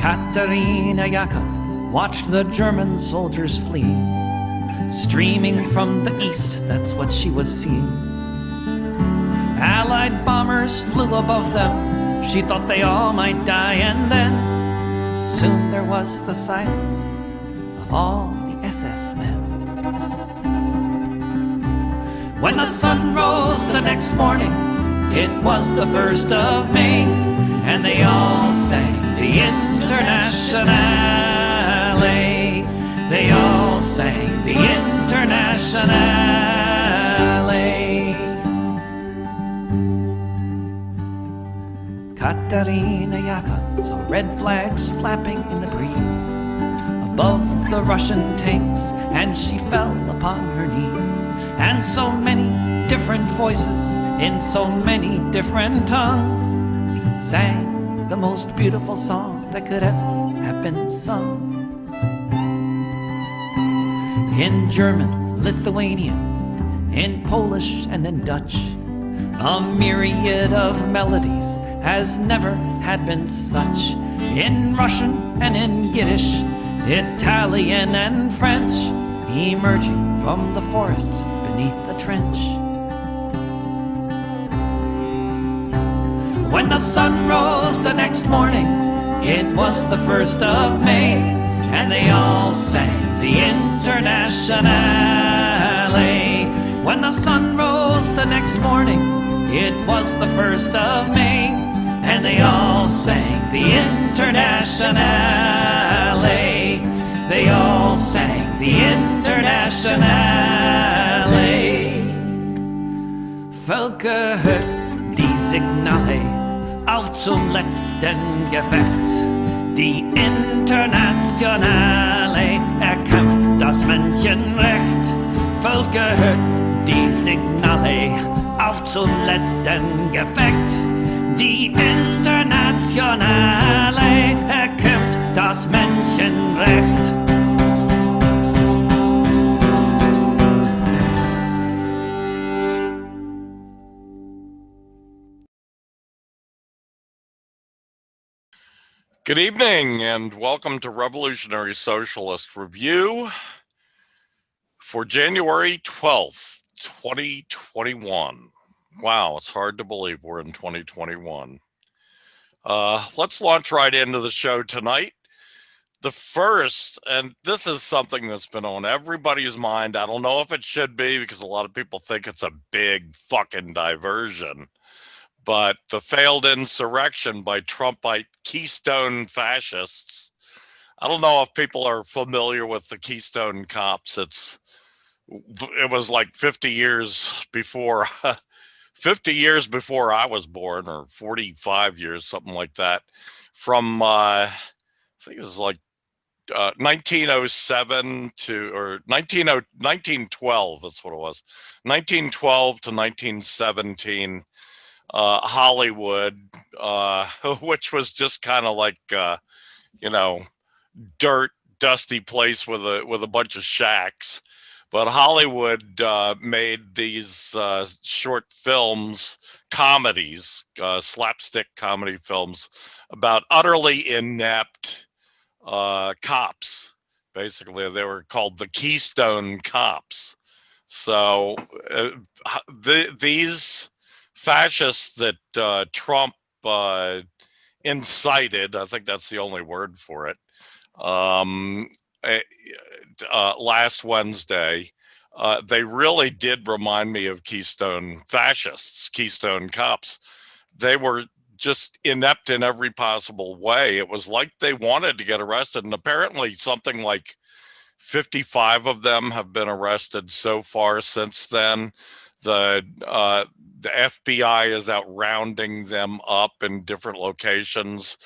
Katharina Jakob watched the German soldiers flee. Streaming from the east, that's what she was seeing. Allied bombers flew above them. She thought they all might die, and then soon there was the silence of all the SS men. When the sun rose the next morning, it was the 1st of May, and they all sang the Internationale. They all sang the Internationale. Katharina Jakob saw red flags flapping in the breeze above the Russian tanks, and she fell upon her knees. And so many different voices in so many different tongues sang the most beautiful song that could ever have been sung. In German, Lithuanian, in Polish and in Dutch, a myriad of melodies has never had been such. In Russian and in Yiddish, Italian and French, emerging from the forests beneath the trench. When the sun rose the next morning, it was the 1st of May, and they all sang the Internationale. When the sun rose the next morning, it was the 1st of May, and they all sang the Internationale. They all sang the Internationale. Völker hört die Signale auf zum letzten Gefecht. Die Internationale erkämpft das Menschenrecht. Völker hört die Signale auf zum letzten Gefecht. Die Internationale erkämpft das Menschenrecht. Good evening and welcome to Revolutionary Socialist Review for January 12th, 2021. Wow, it's hard to believe we're in 2021. Let's launch right into the show tonight. The first, and this is something that's been on everybody's mind. I don't know if it should be because a lot of people think it's a big fucking diversion. But the failed insurrection by Trumpite Keystone fascists. I don't know if people are familiar with the Keystone cops. It was like 50 years before 50 years before I was born, or 45 years, something like that. From I think it was like 1907 to, or 1912, that's what it was. 1912 to 1917. Hollywood, which was just kind of like, dirt, dusty place with a bunch of shacks. But Hollywood made these short films, comedies, slapstick comedy films about utterly inept cops. Basically, they were called the Keystone Cops. So these fascists that Trump incited, I think that's the only word for it, last Wednesday, they really did remind me of Keystone fascists, Keystone cops. They were just inept in every possible way. It was like they wanted to get arrested, and apparently something like 55 of them have been arrested so far since then. The FBI is out rounding them up in different locations.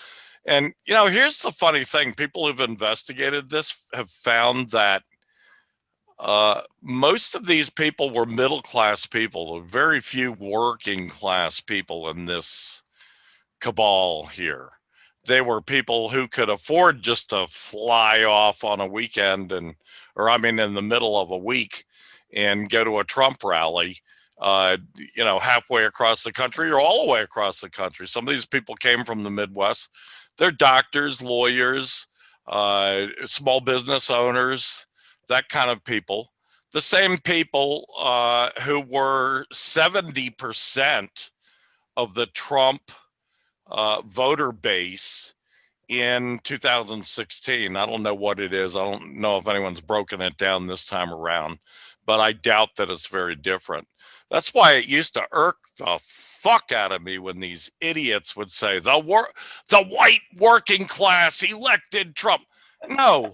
And, here's the funny thing. People who've investigated this have found that most of these people were middle-class people. Very few working-class people in this cabal here. They were people who could afford just to fly off on a weekend in the middle of a week and go to a Trump rally. halfway across the country or all the way across the country. Some of these people came from the Midwest. They're doctors, lawyers, small business owners, that kind of people. The same people who were 70% of the Trump voter base in 2016. I don't know what it is. I don't know if anyone's broken it down this time around, but I doubt that it's very different. That's why it used to irk the fuck out of me when these idiots would say the white working class elected Trump. No,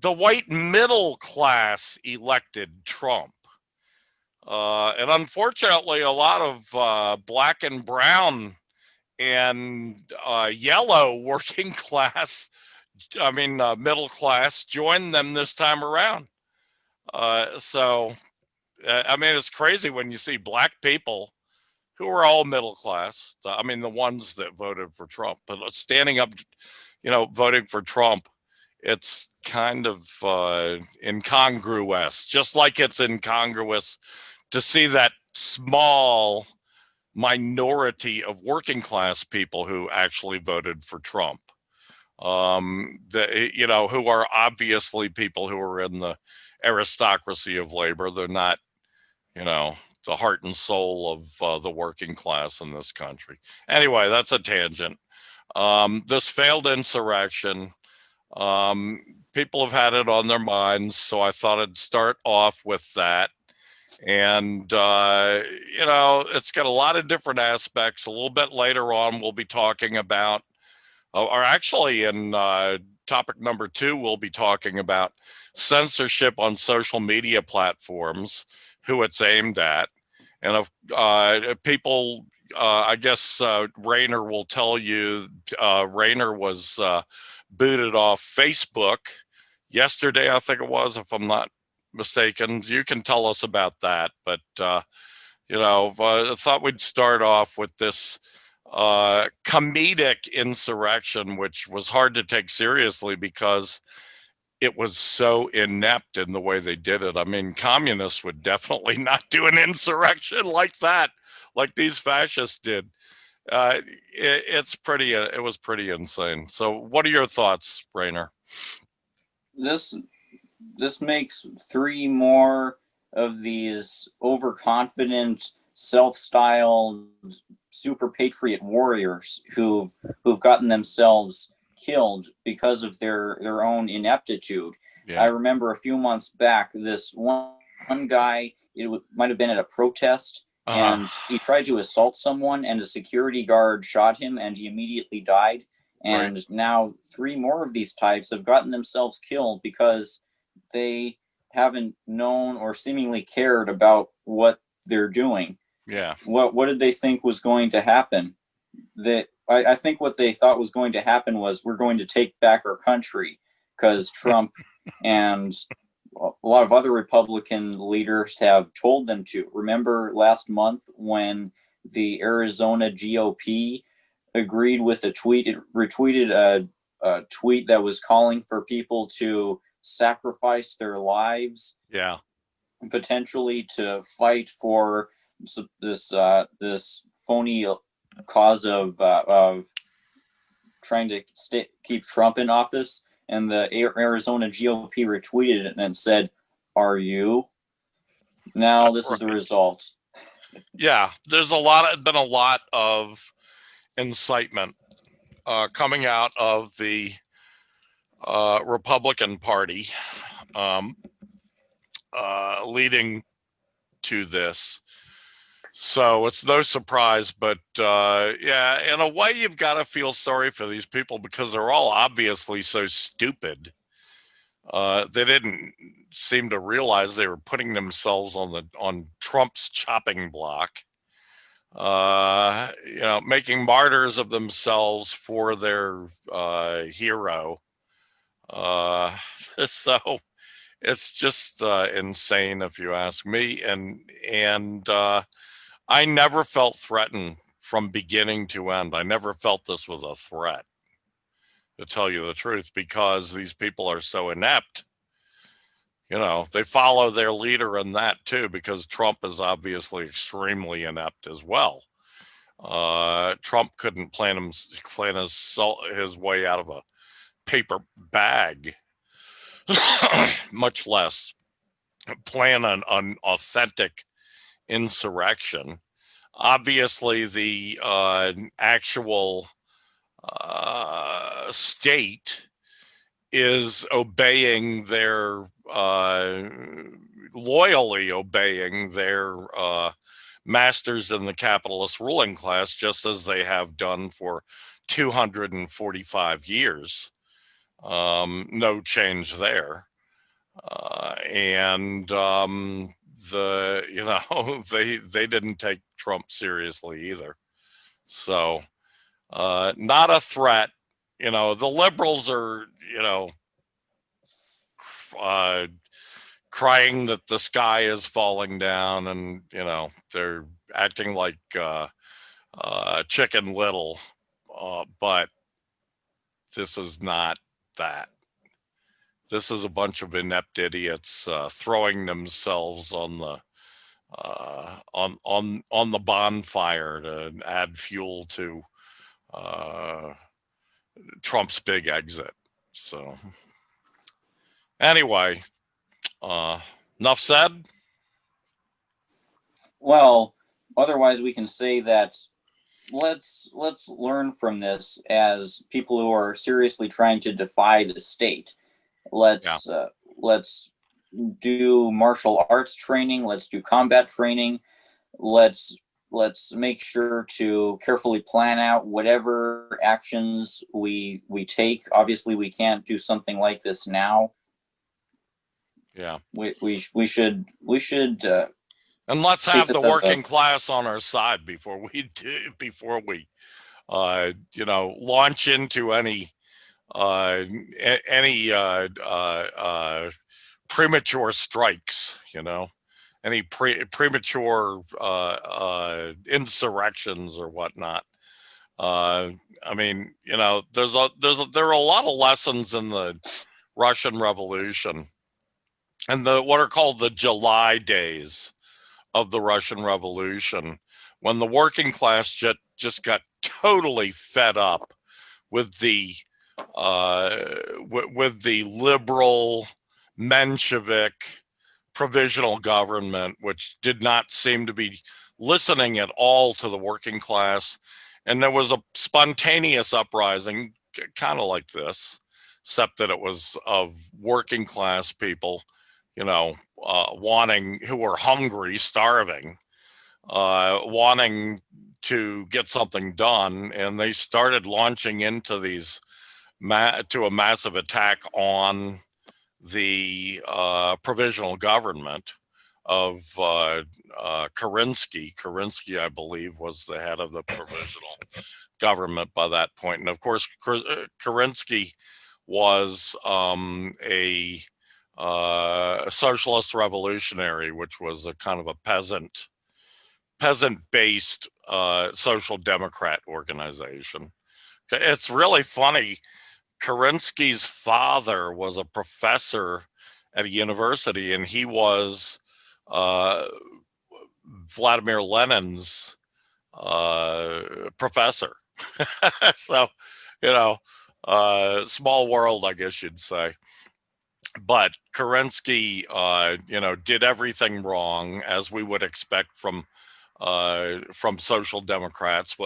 the white middle class elected Trump. And unfortunately, a lot of black and brown and yellow working class, middle class, joined them this time around. It's crazy when you see black people who are all middle class. The ones that voted for Trump, but standing up, voting for Trump, it's kind of incongruous, just like it's incongruous to see that small minority of working class people who actually voted for Trump. Who are obviously people who are in the aristocracy of labor. They're not, the heart and soul of the working class in this country. Anyway, that's a tangent. This failed insurrection, people have had it on their minds, so I thought I'd start off with that. And, it's got a lot of different aspects. A little bit later on, we'll be talking about, or actually in topic number 2, we'll be talking about censorship on social media platforms, who it's aimed at. And people, I guess Rainer will tell you, Rainer was booted off Facebook yesterday, I think it was, if I'm not mistaken. You can tell us about that, but I thought we'd start off with this comedic insurrection, which was hard to take seriously because it was so inept in the way they did it. I mean, communists would definitely not do an insurrection like that, like these fascists did. It was pretty insane. So what are your thoughts, Rainer? This makes 3 more of these overconfident, self-styled super patriot warriors who've gotten themselves killed because of their own ineptitude. Yeah. I remember a few months back, this one guy, might have been at a protest, and he tried to assault someone, and a security guard shot him, and he immediately died. And now 3 more of these types have gotten themselves killed because they haven't known or seemingly cared about what they're doing. Yeah. What did they think was going to happen? I think what they thought was going to happen was, we're going to take back our country, because Trump and a lot of other Republican leaders have told them to. Remember last month when the Arizona GOP agreed with a tweet? It retweeted a tweet that was calling for people to sacrifice their lives, potentially to fight for this phony cause of trying to keep Trump in office. And the Arizona GOP retweeted it and said, "Are you?" Now this is the result. Yeah, there's been a lot of incitement coming out of the Republican Party, leading to this. So it's no surprise, but in a way, you've got to feel sorry for these people because they're all obviously so stupid. They didn't seem to realize they were putting themselves on Trump's chopping block. Making martyrs of themselves for their hero. So it's just insane, if you ask me. And I never felt threatened from beginning to end. I never felt this was a threat, to tell you the truth, because these people are so inept. you know, they follow their leader in that too, because Trump is obviously extremely inept as well. Trump couldn't plan his way out of a paper bag, much less plan an authentic insurrection. Obviously, the actual state is obeying their loyally obeying their masters in the capitalist ruling class, just as they have done for 245 years. No change there. And the you know they didn't take Trump seriously either. So not a threat. You know, the liberals are, you know, crying that the sky is falling down, and you know they're acting like Chicken Little, but this is not that. This is a bunch of inept idiots throwing themselves on the on the bonfire to add fuel to Trump's big exit. So anyway, enough said. Well, otherwise we can say that let's learn from this as people who are seriously trying to defy the state. Let's do martial arts training. Let's do combat training. Let's make sure to carefully plan out whatever actions we take. Obviously, we can't do something like this now. Yeah, we should. And let's have the working class on our side before we you know, launch into any premature strikes, you know, any premature insurrections or whatnot. I mean, you know, there are a lot of lessons in the Russian Revolution and what are called the July days of the Russian Revolution, when the working class just got totally fed up with the liberal Menshevik provisional government, which did not seem to be listening at all to the working class. And there was a spontaneous uprising, kind of like this, except that it was of working class people, you know, who were hungry, starving, wanting to get something done. And they started launching into these to a massive attack on the provisional government of Kerensky. Kerensky, I believe, was the head of the provisional government by that point. And of course, Kerensky was a socialist revolutionary, which was a kind of a peasant-based social democrat organization. It's really funny. Kerensky's father was a professor at a university, and he was Vladimir Lenin's professor. So, you know, small world, I guess you'd say. But Kerensky, you know, did everything wrong, as we would expect from social democrats.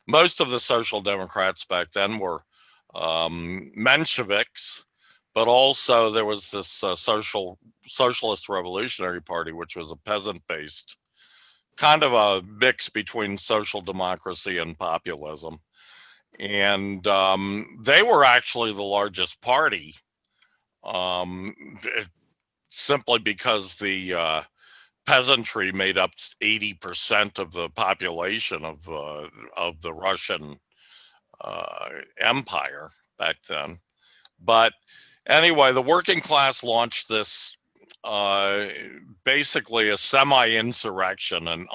Most of the social democrats back then were Mensheviks, but also there was this Socialist Revolutionary Party, which was a peasant-based, kind of a mix between social democracy and populism. And they were actually the largest party, simply because the peasantry made up 80% of the population of the Russian empire back then. But anyway, the working class launched this basically a semi-insurrection, an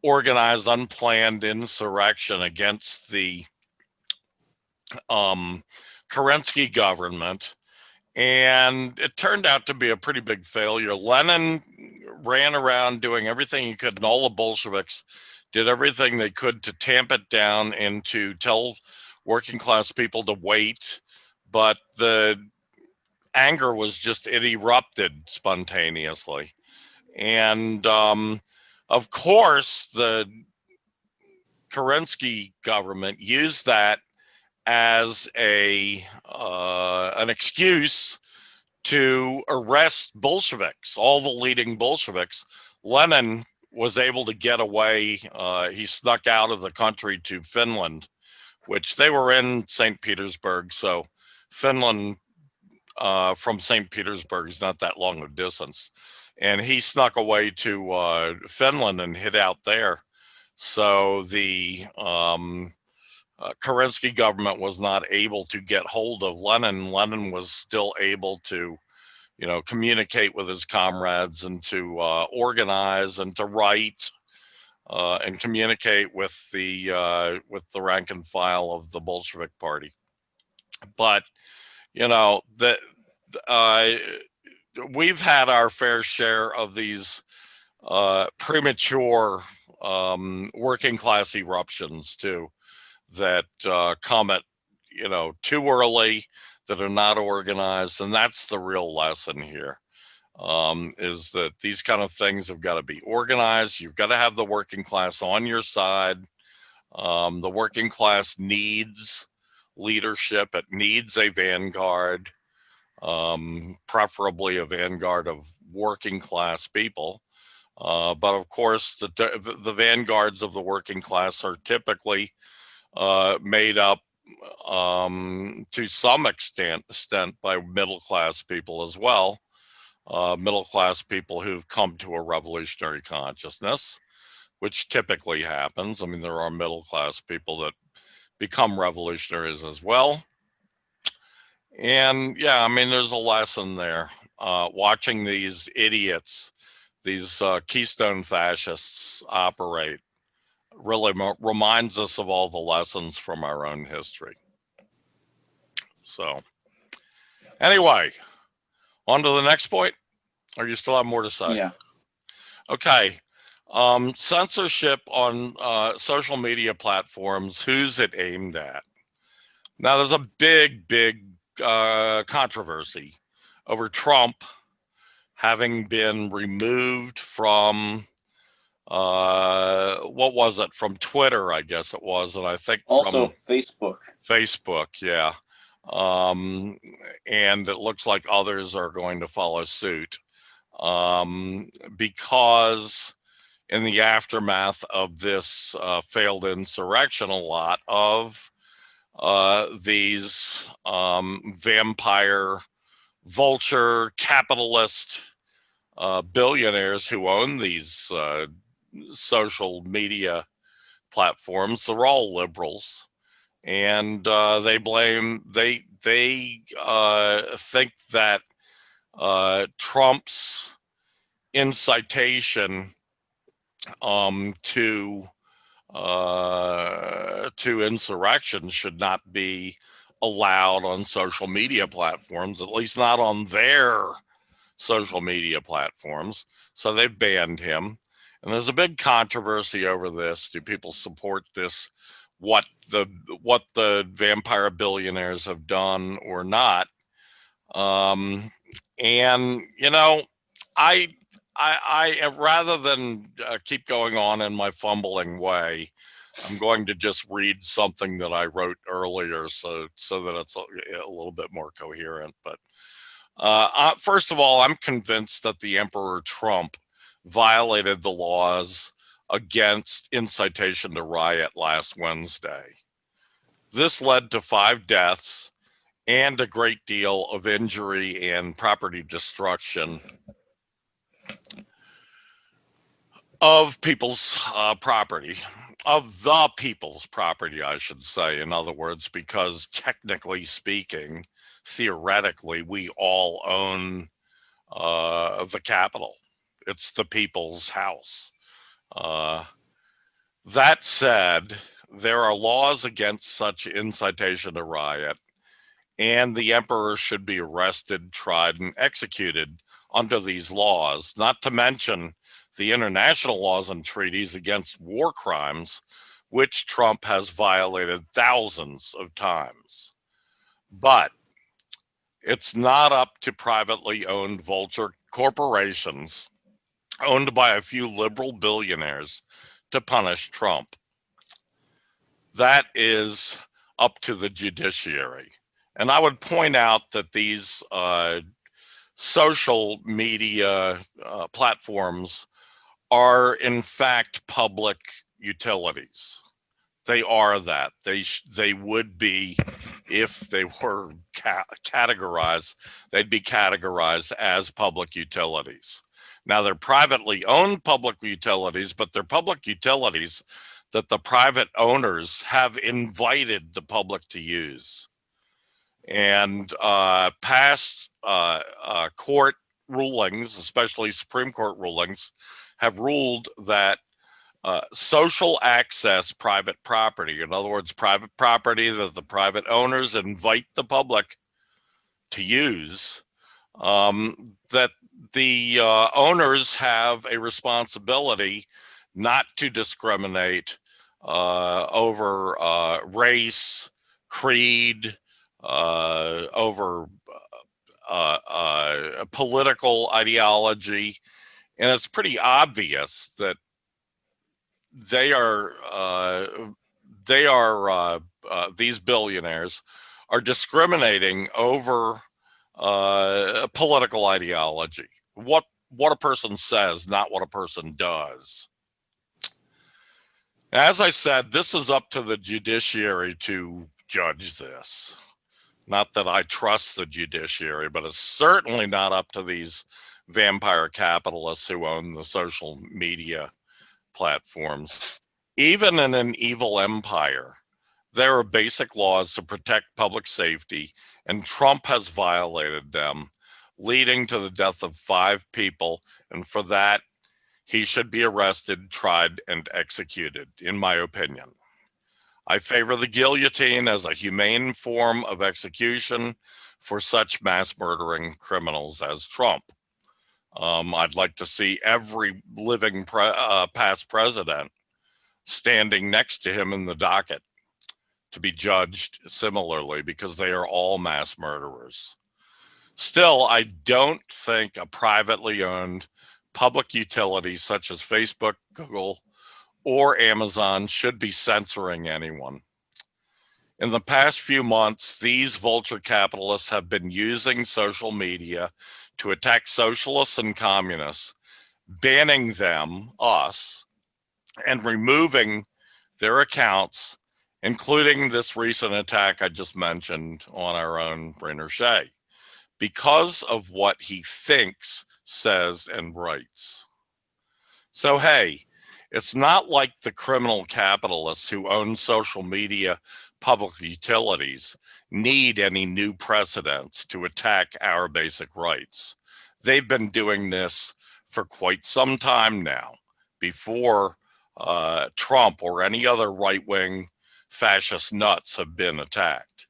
unorganized, unplanned insurrection against the Kerensky government. And it turned out to be a pretty big failure. Lenin ran around doing everything he could, and all the Bolsheviks did everything they could to tamp it down and to tell working class people to wait. But the anger was just, it erupted spontaneously. And of course, the Kerensky government used that as an excuse to arrest Bolsheviks, all the leading Bolsheviks. Lenin was able to get away. He snuck out of the country to Finland, which they were in St. Petersburg. So Finland from St. Petersburg is not that long of distance. And he snuck away to Finland and hid out there. So the Kerensky government was not able to get hold of Lenin. Lenin was still able to, communicate with his comrades and to organize and to write and communicate with the rank and file of the Bolshevik Party. But we've had our fair share of these premature working class eruptions too, that come at too early, that are not organized. And that's the real lesson here, is that these kind of things have got to be organized. You've got to have the working class on your side. The working class needs leadership. It needs a vanguard, preferably a vanguard of working class people. But of course, the vanguards of the working class are typically made up to some extent by middle class people as well. Middle class people who've come to a revolutionary consciousness, which typically happens. I mean, there are middle class people that become revolutionaries as well. And yeah, I mean, there's a lesson there. Watching these idiots, these Keystone fascists operate, really reminds us of all the lessons from our own history. So anyway, on to the next point. Or you still have more to say? Yeah. Okay. Censorship on social media platforms. Who's it aimed at? Now, there's a big controversy over Trump having been removed from what was it, from Twitter, I guess it was, and I think also from Facebook, yeah. And it looks like others are going to follow suit, because in the aftermath of this failed insurrection, a lot of these vampire vulture capitalist billionaires who own these social media platforms, they're all liberals, and they think that Trump's incitation to insurrection should not be allowed on social media platforms, at least not on their social media platforms. So they've banned him. And there's a big controversy over this. Do people support this? What the vampire billionaires have done or not? And I rather than keep going on in my fumbling way, I'm going to just read something that I wrote earlier, so that it's a little bit more coherent. But first of all, I'm convinced that the Emperor Trump violated the laws against incitation to riot last Wednesday. This led to 5 deaths and a great deal of injury and property destruction of people's property, of the people's property, I should say, in other words, because technically speaking, theoretically, we all own the Capitol. It's the people's house. That said, there are laws against such incitation to riot, and the emperor should be arrested, tried, and executed under these laws, not to mention the international laws and treaties against war crimes, which Trump has violated thousands of times. But it's not up to privately owned vulture corporations owned by a few liberal billionaires to punish Trump. That is up to the judiciary. And I would point out that these social media platforms are in fact public utilities. They are that. They would be, if they were categorized, they'd be categorized as public utilities. Now they're privately owned public utilities, but they're public utilities that the private owners have invited the public to use. And past court rulings, especially Supreme Court rulings, have ruled that social access private property, in other words, private property that the private owners invite the public to use, that the owners have a responsibility not to discriminate over race, creed, over political ideology. And it's pretty obvious that these billionaires are discriminating over political ideology. What a person says, not what a person does. As I said, this is up to the judiciary to judge this. Not that I trust the judiciary, but it's certainly not up to these vampire capitalists who own the social media platforms. Even in an evil empire, there are basic laws to protect public safety, and Trump has violated them, leading to the death of 5 people. And for that, he should be arrested, tried, and executed, in my opinion. I favor the guillotine as a humane form of execution for such mass murdering criminals as Trump. I'd like to see every living past president standing next to him in the docket to be judged similarly, because they are all mass murderers. Still, I don't think a privately owned public utility such as Facebook, Google, or Amazon should be censoring anyone. In the past few months, these vulture capitalists have been using social media to attack socialists and communists, banning them, us, and removing their accounts, including this recent attack I just mentioned on our own Rainer Shea, because of what he thinks, says, and writes. So, hey, it's not like the criminal capitalists who own social media public utilities need any new precedents to attack our basic rights. They've been doing this for quite some time now, before Trump or any other right-wing fascist nuts have been attacked.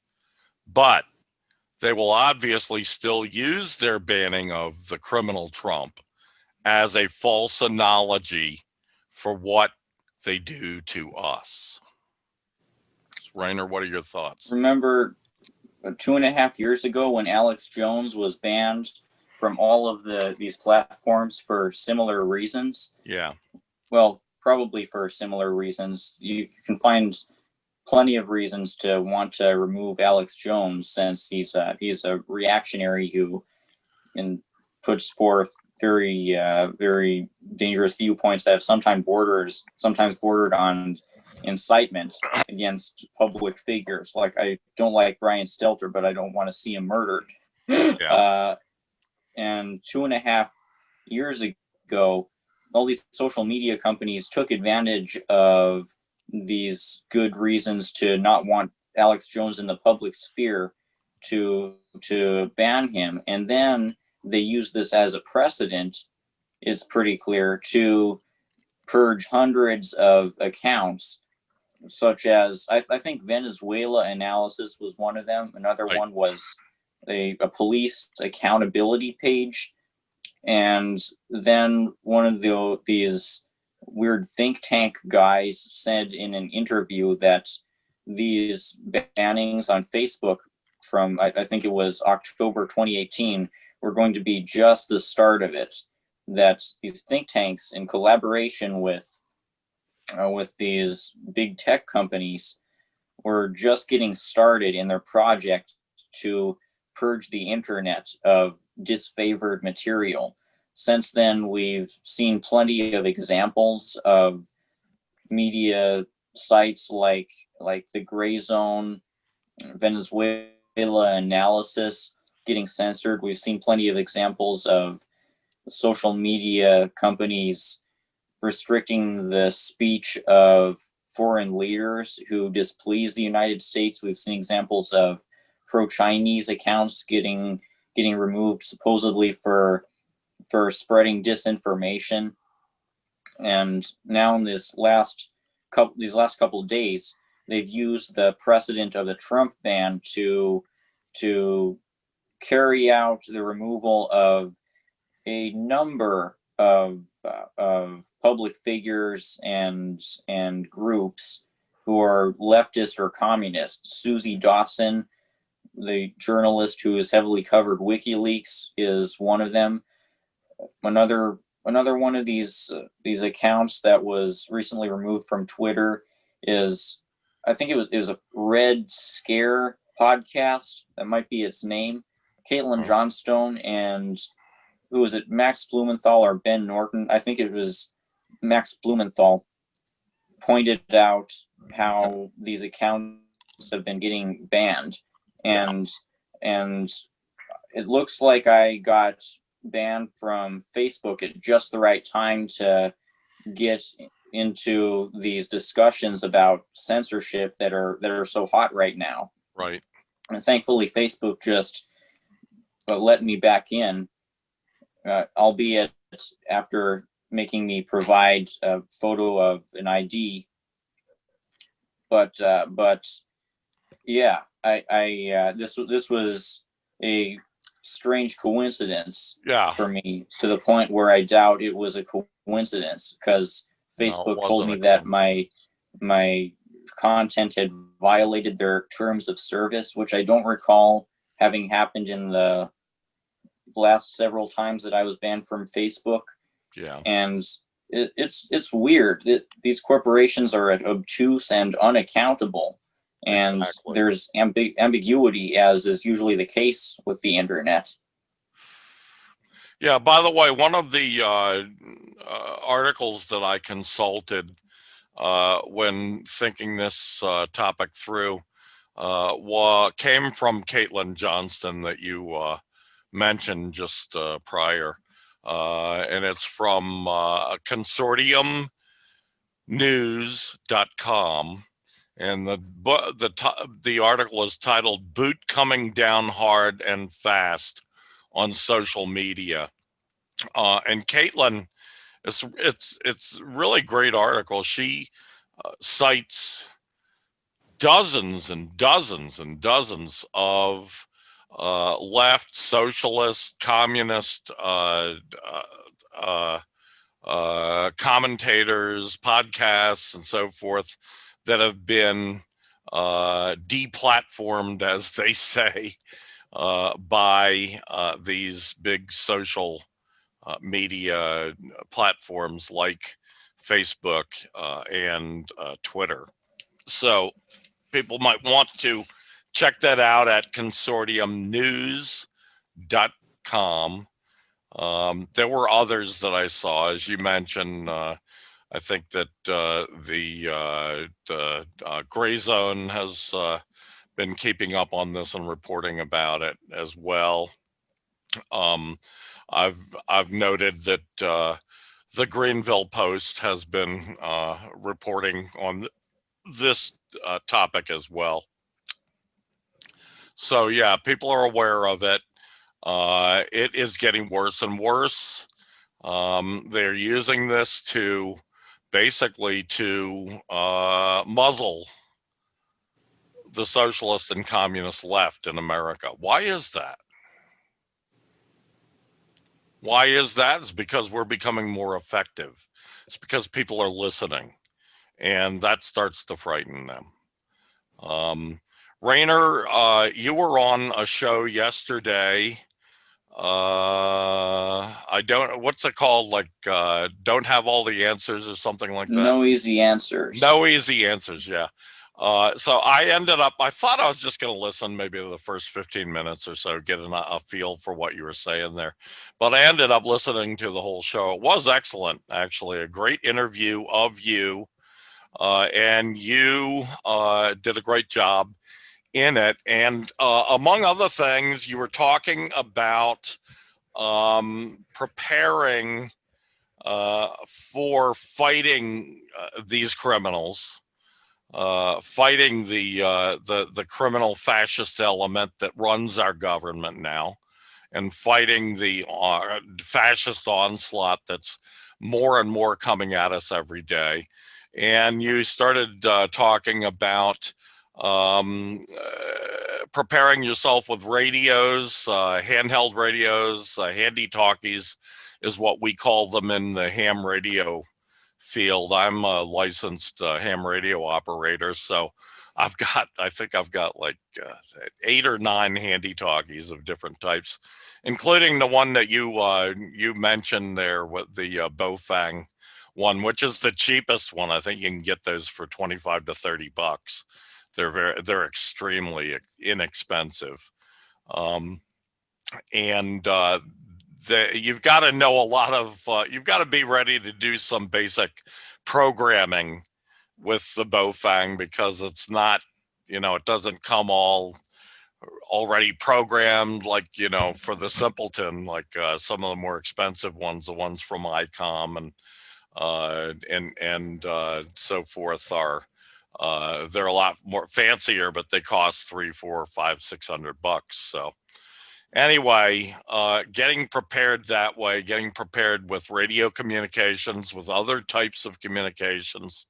But they will obviously still use their banning of the criminal Trump as a false analogy for what they do to us. Rainer, what are your thoughts? Remember 2.5 years ago when Alex Jones was banned from all of these platforms for similar reasons? Yeah. Well, probably for similar reasons. You can find plenty of reasons to want to remove Alex Jones, since he's a reactionary who puts forth very dangerous viewpoints that have sometimes bordered on incitement against public figures. Like, I don't like Brian Stelter, but I don't want to see him murdered. Yeah. And 2.5 years ago, all these social media companies took advantage of these good reasons to not want Alex Jones in the public sphere to ban him. And then they use this as a precedent, it's pretty clear, to purge hundreds of accounts such as I think Venezuela analysis was one of them. Another Right. one was a police accountability page. And then one of these weird think tank guys said in an interview that these bannings on Facebook from I think it was October 2018 were going to be just the start of it. That these think tanks, in collaboration with these big tech companies, were just getting started in their project to purge the internet of disfavored material. Since then, we've seen plenty of examples of media sites like the Gray Zone, Venezuela analysis getting censored. We've seen plenty of examples of social media companies restricting the speech of foreign leaders who displease the United States. We've seen examples of pro-Chinese accounts getting removed supposedly for spreading disinformation. And now in these last couple of days, they've used the precedent of the Trump ban to carry out the removal of a number of public figures and groups who are leftist or communist. Susie Dawson, the journalist who has heavily covered WikiLeaks, is one of them. Another one of these accounts that was recently removed from Twitter is, I think it was a Red Scare podcast. That might be its name. Caitlin Johnstone and who was it, Max Blumenthal or Ben Norton? I think it was Max Blumenthal, pointed out how these accounts have been getting banned. And it looks like I got banned from Facebook at just the right time to get into these discussions about censorship that are so hot right now. Right. And thankfully, Facebook just let me back in. Albeit after making me provide a photo of an ID. But yeah, this was a strange coincidence for me, to the point where I doubt it was a coincidence, because Facebook told me that my content had violated their terms of service, which I don't recall having happened in the last several times that I was banned from Facebook. Yeah. And it's weird. These corporations are obtuse and unaccountable, and there's ambiguity, as is usually the case with the internet. Yeah, by the way, one of the articles that I consulted when thinking this topic through came from Caitlin Johnston that you mentioned just prior, and it's from consortiumnews.com, and the article is titled "Boot Coming Down Hard and Fast on Social Media," and Caitlin, it's really great article. She cites dozens and dozens and dozens of left, socialist, communist commentators, podcasts, and so forth that have been deplatformed, as they say, by these big social media platforms like Facebook and Twitter. So people might want to check that out at consortiumnews.com. There were others that I saw, as you mentioned. I think that the Gray Zone has been keeping up on this and reporting about it as well. I've noted that the Greenville Post has been reporting on this topic as well. So yeah, people are aware of it. It is getting worse and worse. They're using this to basically to muzzle the socialist and communist left in America. Why is that? Why is that? It's because we're becoming more effective. It's because people are listening, and that starts to frighten them. Rainer, you were on a show yesterday. I don't, what's it called? Like, don't have all the answers or something like that? No easy answers. No easy answers, yeah. So I ended up, I thought I was just going to listen maybe to the first 15 minutes or so, get a feel for what you were saying there. But I ended up listening to the whole show. It was excellent, actually. A great interview of you. And you did a great job in it. And among other things, you were talking about preparing for fighting these criminals. Fighting the criminal fascist element that runs our government now, and fighting the fascist onslaught that's more and more coming at us every day. And you started talking about preparing yourself with radios, handheld radios, handy talkies is what we call them in the ham radio field. I'm a licensed ham radio operator, so I think I've got like 8 or 9 handy talkies of different types, including the one that you mentioned there with the Bofang one, which is the cheapest one. I think you can get those for 25 to 30 bucks. They're extremely inexpensive, and you've got to know a lot of, you've got to be ready to do some basic programming with the Bofang, because it's not, it doesn't come all already programmed like, for the simpleton, like some of the more expensive ones, the ones from ICOM and so forth are, they're a lot more fancier, but they cost $300, $400, $500, $600. So anyway, getting prepared that way, getting prepared with radio communications, with other types of communications,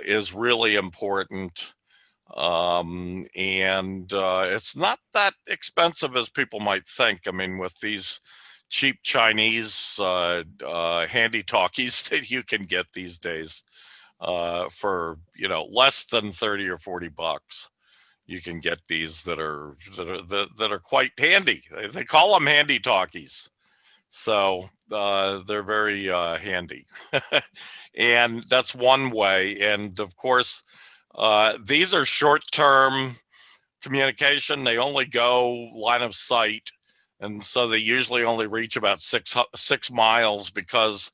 is really important. And it's not that expensive as people might think. I mean, with these cheap Chinese handy talkies that you can get these days for, less than 30 or 40 bucks. You can get these that are quite handy. They call them handy talkies, so they're very handy, and that's one way. And of course, these are short-term communication. They only go line of sight, and so they usually only reach about 6 miles, because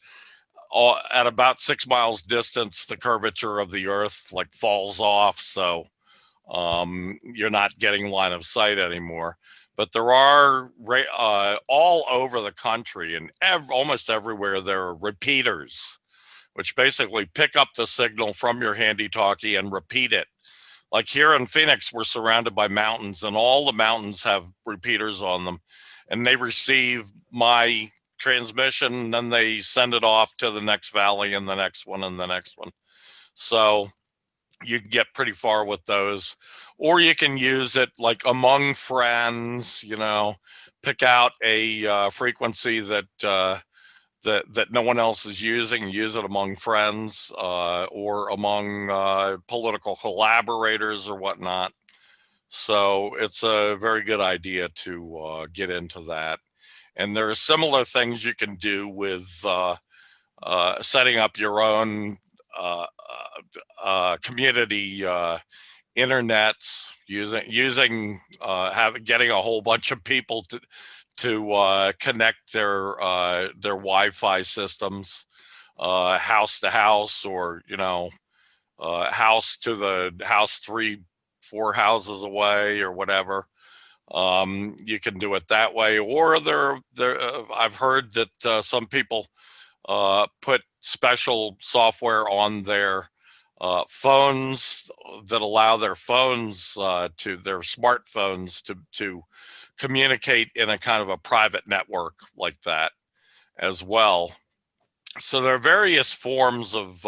at about 6 miles distance, the curvature of the Earth like falls off, so you're not getting line of sight anymore. But there are all over the country, and almost everywhere, there are repeaters, which basically pick up the signal from your handy talkie and repeat it. Like here in Phoenix, we're surrounded by mountains, and all the mountains have repeaters on them, and they receive my transmission, and then they send it off to the next valley and the next one and the next one. So you can get pretty far with those, or you can use it like among friends, pick out a frequency that no one else is using, and use it among friends, or among political collaborators or whatnot. So it's a very good idea to get into that. And there are similar things you can do with setting up your own community internets, getting a whole bunch of people to connect their Wi-Fi systems, house to house, or house to the house 3-4 houses away or whatever. You can do it that way, or I've heard that some people put special software on their phones that allow their phones to their smartphones to communicate in a kind of a private network like that as well. So there are various forms of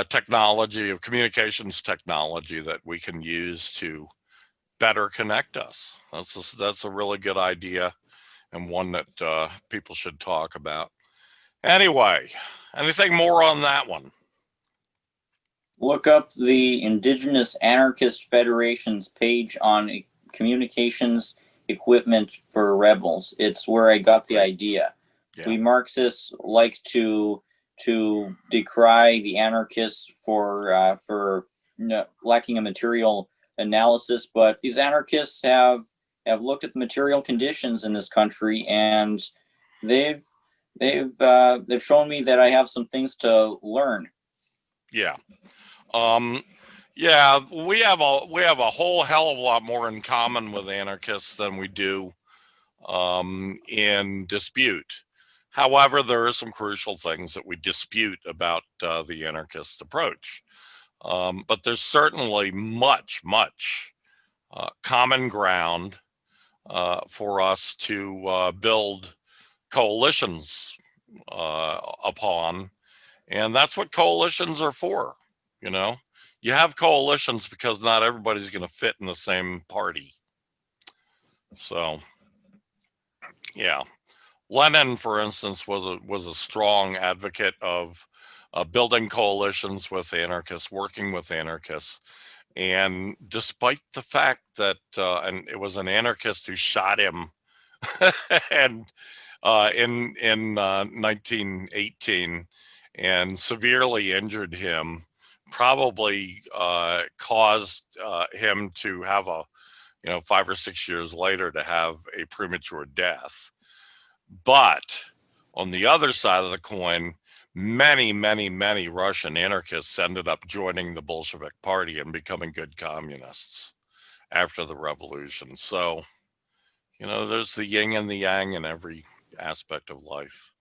technology, of communications technology that we can use to better connect us. That's a really good idea, and one that people should talk about. Anyway, anything more on that one? Look up the Indigenous Anarchist Federation's page on communications equipment for rebels. It's where I got the idea. Yeah. We Marxists like to decry the anarchists for lacking a material analysis, but these anarchists have looked at the material conditions in this country, and they've shown me that I have some things to learn. Yeah. Yeah, we have a whole hell of a lot more in common with anarchists than we do in dispute. However, there are some crucial things that we dispute about the anarchist approach. But there's certainly much common ground for us to build coalitions upon. And that's what coalitions are for. You know, you have coalitions because not everybody's going to fit in the same party. So, yeah. Lenin, for instance, was a strong advocate of building coalitions with anarchists, working with anarchists. And despite the fact that, and it was an anarchist who shot him and in 1918 and severely injured him, probably caused him to have 5 or 6 years later to have a premature death. But on the other side of the coin, many Russian anarchists ended up joining the Bolshevik Party and becoming good communists after the revolution. So, there's the yin and the yang in every aspect of life.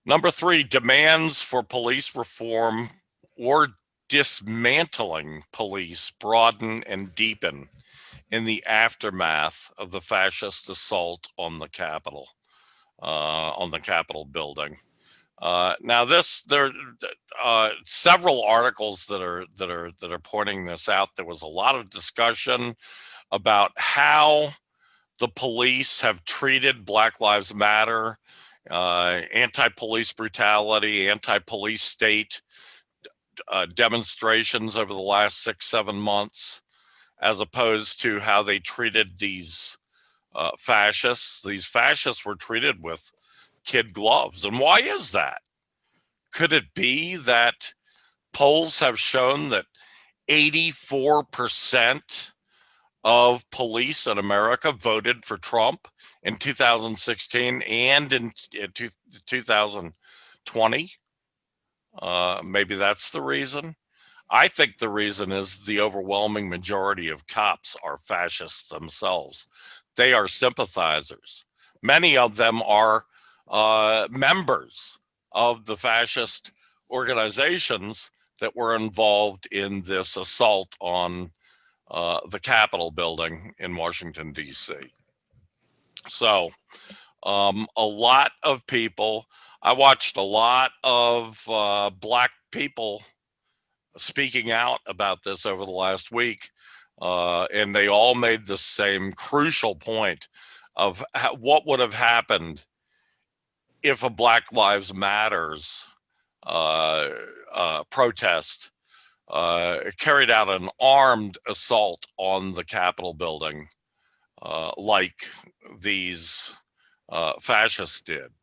Number 3, demands for police reform or dismantling police broaden and deepen in the aftermath of the fascist assault on the Capitol building. Now, there are several articles that are pointing this out. There was a lot of discussion about how the police have treated Black Lives Matter, anti-police brutality, anti-police state demonstrations over the last 6-7 months, as opposed to how they treated these fascists. These fascists were treated with kid gloves. And why is that? Could it be that polls have shown that 84% of police in America voted for Trump in 2016 and in 2020? Maybe that's the reason. I think the reason is the overwhelming majority of cops are fascists themselves. They are sympathizers. Many of them are members of the fascist organizations that were involved in this assault on the Capitol building in Washington, D.C. So a lot of people, I watched a lot of Black people speaking out about this over the last week, and they all made the same crucial point of what would have happened if a Black Lives Matters protest carried out an armed assault on the Capitol building like these fascists did.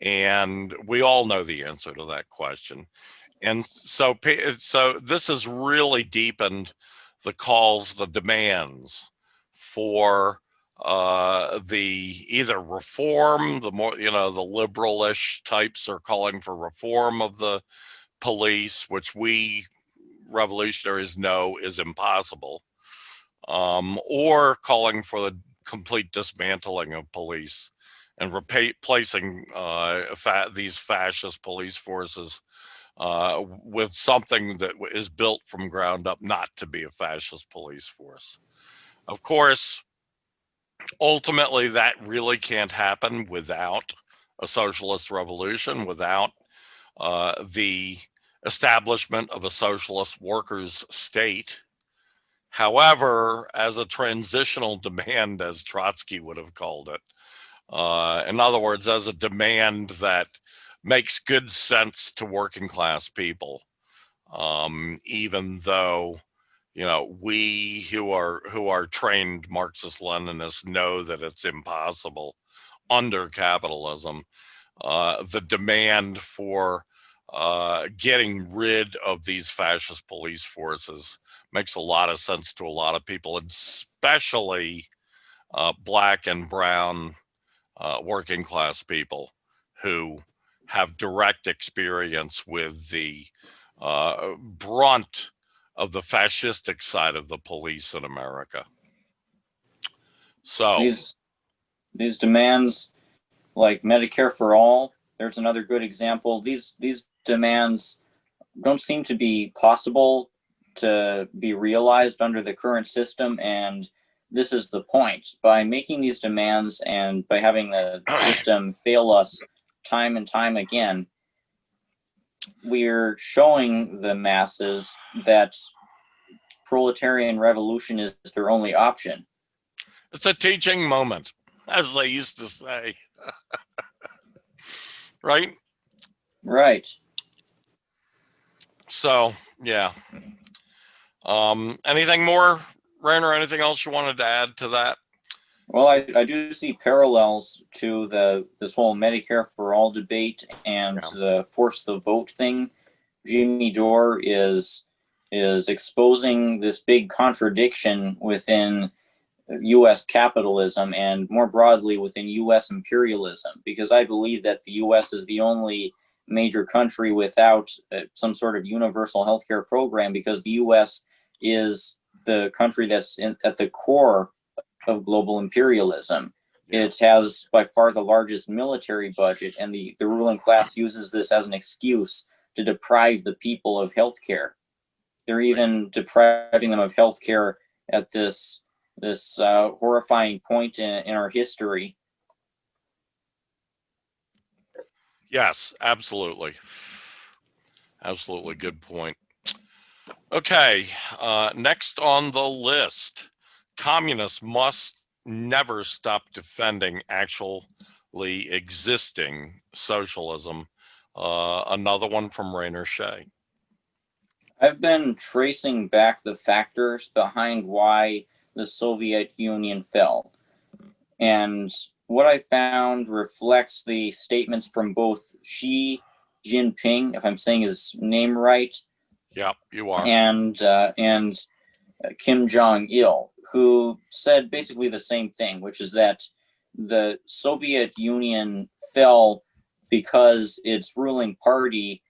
And we all know the answer to that question. And so this has really deepened the calls, the demands for the either reform, the more, the liberalish types are calling for reform of the police, which we revolutionaries know is impossible, or calling for the complete dismantling of police and replacing these fascist police forces with something that is built from ground up not to be a fascist police force. Of course, ultimately, that really can't happen without a socialist revolution, without the establishment of a socialist workers' state. However, as a transitional demand, as Trotsky would have called it, in other words, as a demand that makes good sense to working class people, even though, you know, we who are trained Marxist-Leninists know that it's impossible under capitalism. The demand for getting rid of these fascist police forces makes a lot of sense to a lot of people, especially black and brown working class people who have direct experience with the brunt of the fascistic side of the police in America. So these demands, like Medicare for all, there's another good example. These demands don't seem to be possible to be realized under the current system, and this is the point. By making these demands and by having the system fail us time and time again, we're showing the masses that proletarian revolution is their only option. it's a teaching moment, as they used to say. Right? Right. So, yeah. Anything more, Rainer? Anything else you wanted to add to that? Well, I do see parallels to this whole Medicare for all debate and the force the vote thing. Jimmy Dore is exposing this big contradiction within U.S. capitalism and more broadly within U.S. imperialism, because I believe that the U.S. is the only major country without some sort of universal healthcare program, because the U.S. is the country that's at the core of global imperialism. It has by far the largest military budget, and the ruling class uses this as an excuse to deprive the people of healthcare. They're even depriving them of healthcare at this horrifying point in our history. Yes, absolutely. Absolutely, good point. Okay, next on the list, communists must never stop defending actually existing socialism. Another one from Rainer Shea. I've been tracing back the factors behind why the Soviet Union fell. And what I found reflects the statements from both Xi Jinping, if I'm saying his name right. Yeah, you are. And Kim Jong-il, who said basically the same thing, which is that the Soviet Union fell because its ruling party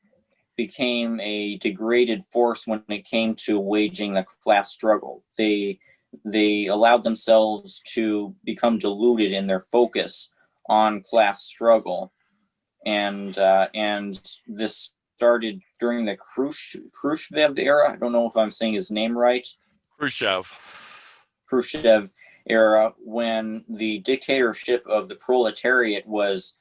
became a degraded force when it came to waging the class struggle. They allowed themselves to become diluted in their focus on class struggle, and this started during the Khrushchev era. I don't know if I'm saying his name right. Khrushchev era, when the dictatorship of the proletariat was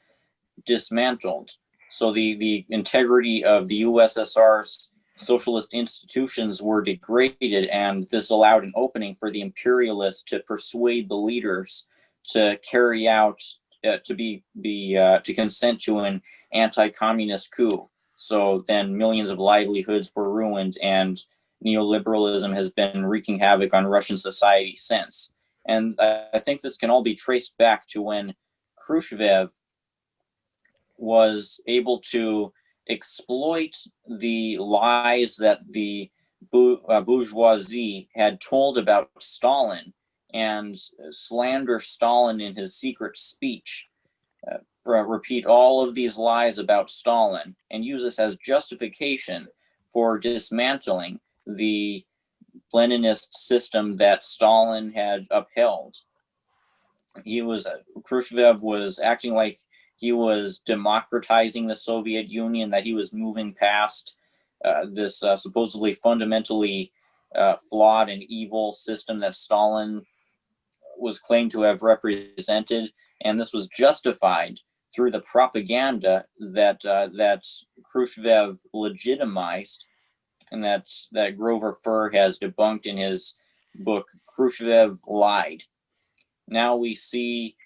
dismantled. So the integrity of the USSR's socialist institutions were degraded, and this allowed an opening for the imperialists to persuade the leaders to carry out to consent to an anti-communist coup. So then millions of livelihoods were ruined, and neoliberalism has been wreaking havoc on Russian society since. And I think this can all be traced back to when Khrushchev was able to exploit the lies that the bourgeoisie had told about Stalin and slander Stalin in his secret speech, repeat all of these lies about Stalin and use this as justification for dismantling the Leninist system that Stalin had upheld. Khrushchev was acting like he was democratizing the Soviet Union, that he was moving past this supposedly fundamentally flawed and evil system that Stalin was claimed to have represented. And this was justified through the propaganda that Khrushchev legitimized, and that Grover Furr has debunked in his book Khrushchev Lied. Now we see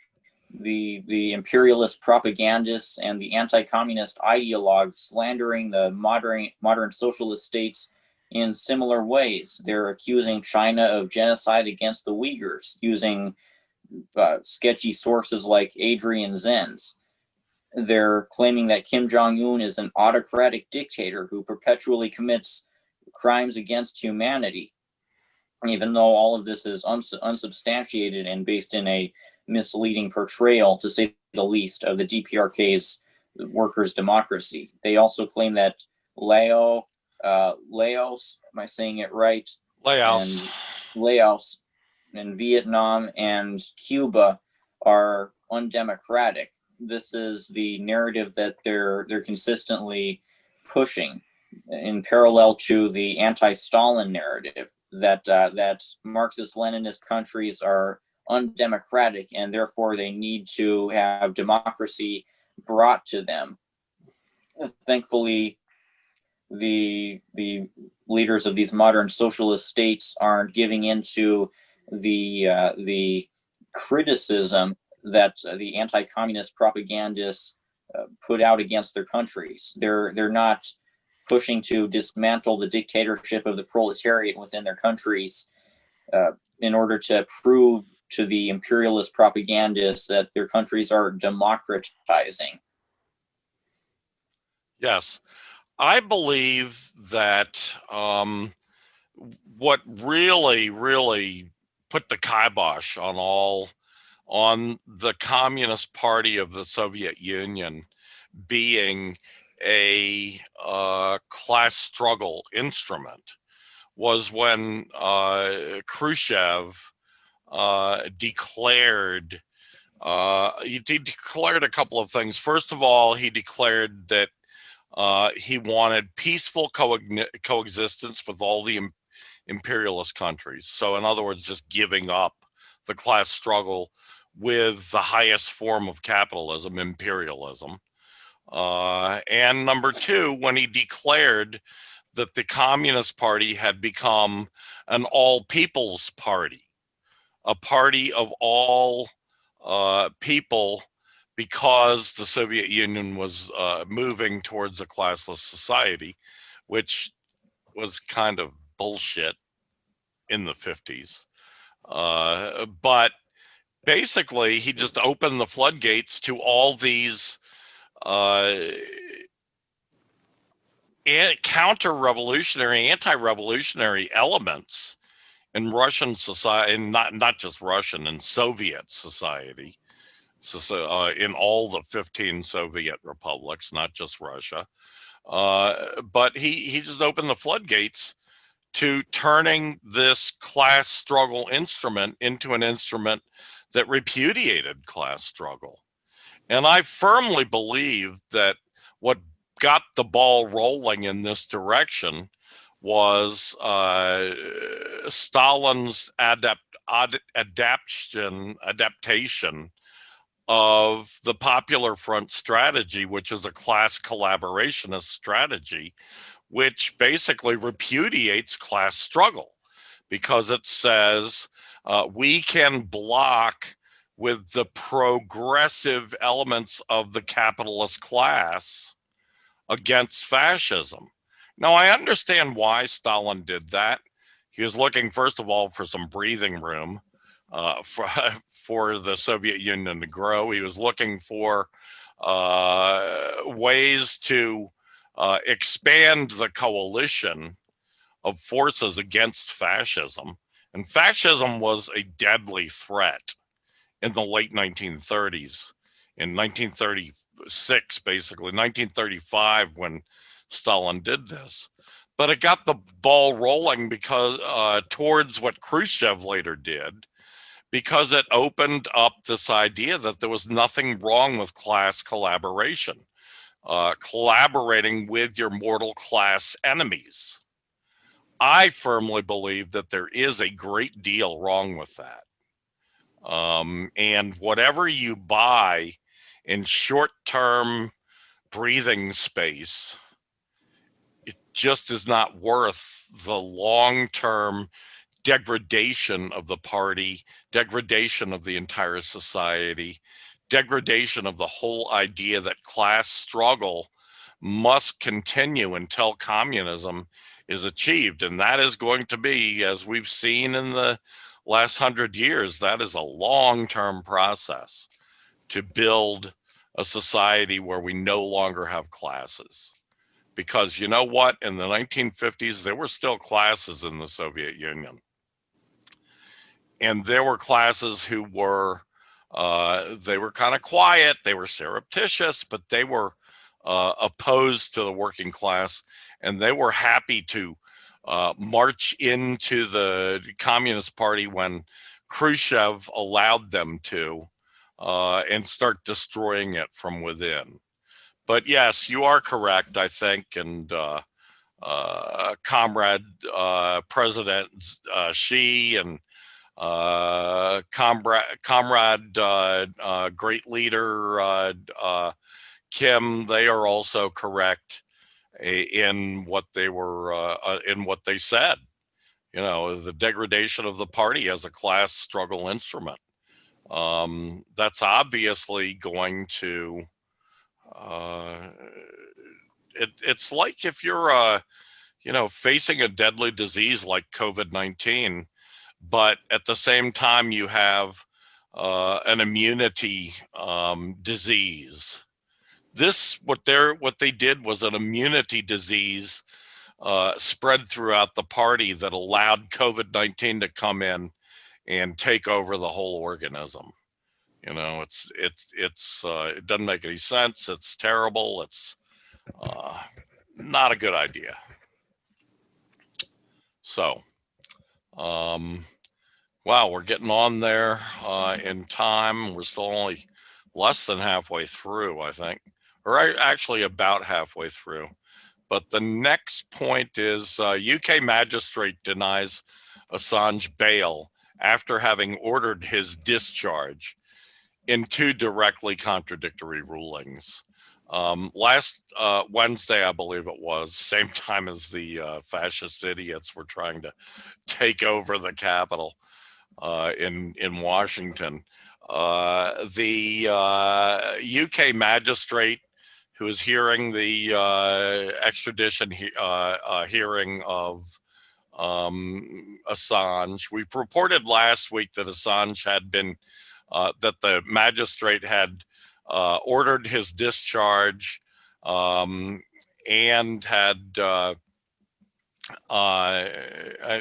the imperialist propagandists and the anti-communist ideologues slandering the modern socialist states in similar ways. They're accusing China of genocide against the Uyghurs using sketchy sources like Adrian Zenz. They're claiming that Kim Jong-un is an autocratic dictator who perpetually commits crimes against humanity, even though all of this is unsubstantiated and based in a misleading portrayal, to say the least, of the DPRK's workers' democracy. They also claim that Laos, am I saying it right? Laos and Vietnam and Cuba are undemocratic. This is the narrative that they're consistently pushing, in parallel to the anti-Stalin narrative that Marxist-Leninist countries are undemocratic and therefore they need to have democracy brought to them. Thankfully, the leaders of these modern socialist states aren't giving into the criticism that the anti-communist propagandists put out against their countries. They're not pushing to dismantle the dictatorship of the proletariat within their countries in order to prove to the imperialist propagandists that their countries are democratizing. Yes, I believe that what really put the kibosh on the Communist Party of the Soviet Union being a class struggle instrument was when Khrushchev declared a couple of things. First of all, he declared that he wanted peaceful coexistence with all the imperialist countries. So in other words, just giving up the class struggle with the highest form of capitalism, imperialism. And number two, when he declared that the Communist Party had become an all people's party, a party of all people, because the Soviet Union was moving towards a classless society, which was kind of bullshit in the 50s. But basically, he just opened the floodgates to all these counter-revolutionary, anti-revolutionary elements in Russian society, and not just Russian, in Soviet society. So, in all the 15 Soviet republics, not just Russia. But he just opened the floodgates to turning this class struggle instrument into an instrument that repudiated class struggle. And I firmly believe that what got the ball rolling in this direction was Stalin's adaptation of the Popular Front strategy, which is a class collaborationist strategy, which basically repudiates class struggle because it says we can block with the progressive elements of the capitalist class against fascism. Now, I understand why Stalin did that. He was looking, first of all, for some breathing room for the Soviet Union to grow. He was looking for ways to expand the coalition of forces against fascism. And fascism was a deadly threat in the late 1930s. In 1936, basically, 1935, when Stalin did this. But it got the ball rolling because towards what Khrushchev later did, because it opened up this idea that there was nothing wrong with class collaboration, collaborating with your mortal class enemies. I firmly believe that there is a great deal wrong with that. And whatever you buy in short-term breathing space, it just is not worth the long-term degradation of the party, degradation of the entire society, degradation of the whole idea that class struggle must continue until communism is achieved. And that is going to be, as we've seen in the last 100 years, that is a long-term process to build a society where we no longer have classes. Because you know what? In the 1950s, there were still classes in the Soviet Union. And there were classes who were, they were kind of quiet, they were surreptitious, but they were opposed to the working class, and they were happy to march into the Communist Party when Khrushchev allowed them to, and start destroying it from within. But yes, you are correct, I think, and Comrade President Xi and comrade great leader Kim, they are also correct in what they were in what they said. You know, the degradation of the party as a class struggle instrument. That's obviously going to it's like if you're you know, facing a deadly disease like COVID-19, but at the same time you have an immunity disease. What they did was an immunity disease spread throughout the party that allowed COVID-19 to come in and take over the whole organism. You know, it doesn't make any sense. It's terrible. It's not a good idea. So, wow, we're getting on there in time. We're still only less than halfway through, I think, or actually about halfway through. But the next point is UK magistrate denies Assange bail after having ordered his discharge in two directly contradictory rulings. Last Wednesday, I believe it was, same time as the fascist idiots were trying to take over the Capitol in Washington. The UK magistrate who is hearing the extradition hearing of Assange. We reported last week that Assange had been, that the magistrate had ordered his discharge and had,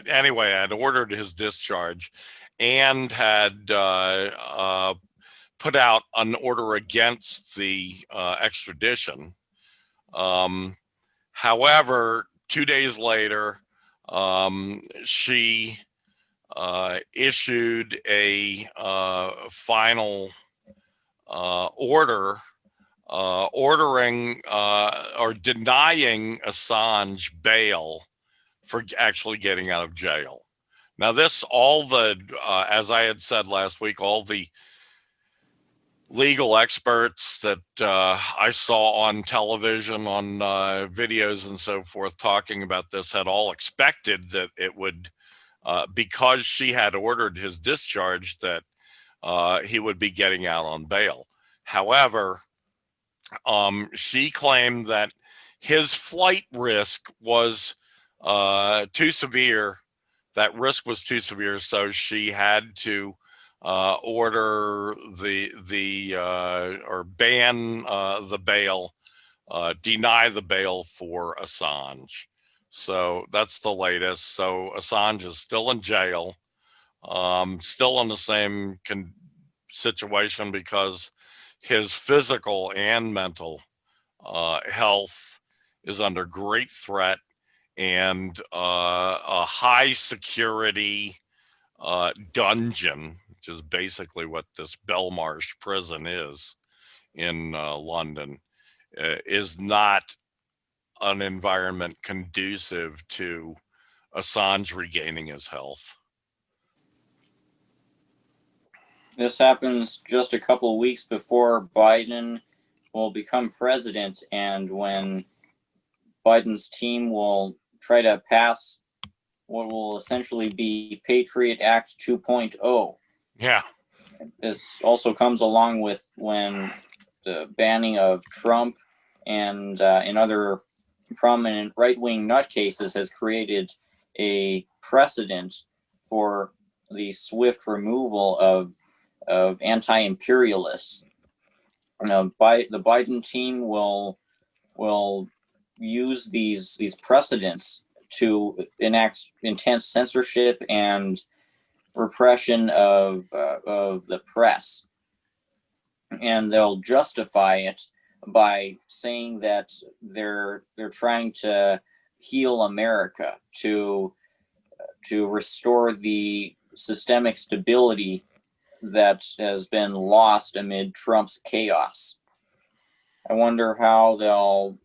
anyway, had ordered his discharge and had put out an order against the extradition. However, 2 days later, she issued a final order ordering or denying Assange bail for actually getting out of jail. Now this, all the, as I had said last week, all the legal experts that I saw on television, on videos and so forth talking about this had all expected that it would, because she had ordered his discharge, that he would be getting out on bail. However, she claimed that his flight risk was too severe. That risk was too severe, so she had to order or ban the bail, deny the bail for Assange. So that's the latest. So Assange is still in jail, still in the same situation because his physical and mental health is under great threat, and a high security dungeon, which is basically what this Belmarsh prison is in London, is not an environment conducive to Assange regaining his health. This happens just a couple of weeks before Biden will become president, and when Biden's team will try to pass what will essentially be Patriot Act 2.0. Yeah. This also comes along with when the banning of Trump and other prominent right-wing nutcases has created a precedent for the swift removal of anti-imperialists. The Biden team will use these precedents to enact intense censorship and repression of the press, and they'll justify it by saying that they're trying to heal America, to restore the systemic stability that has been lost amid Trump's chaos. I wonder how they'll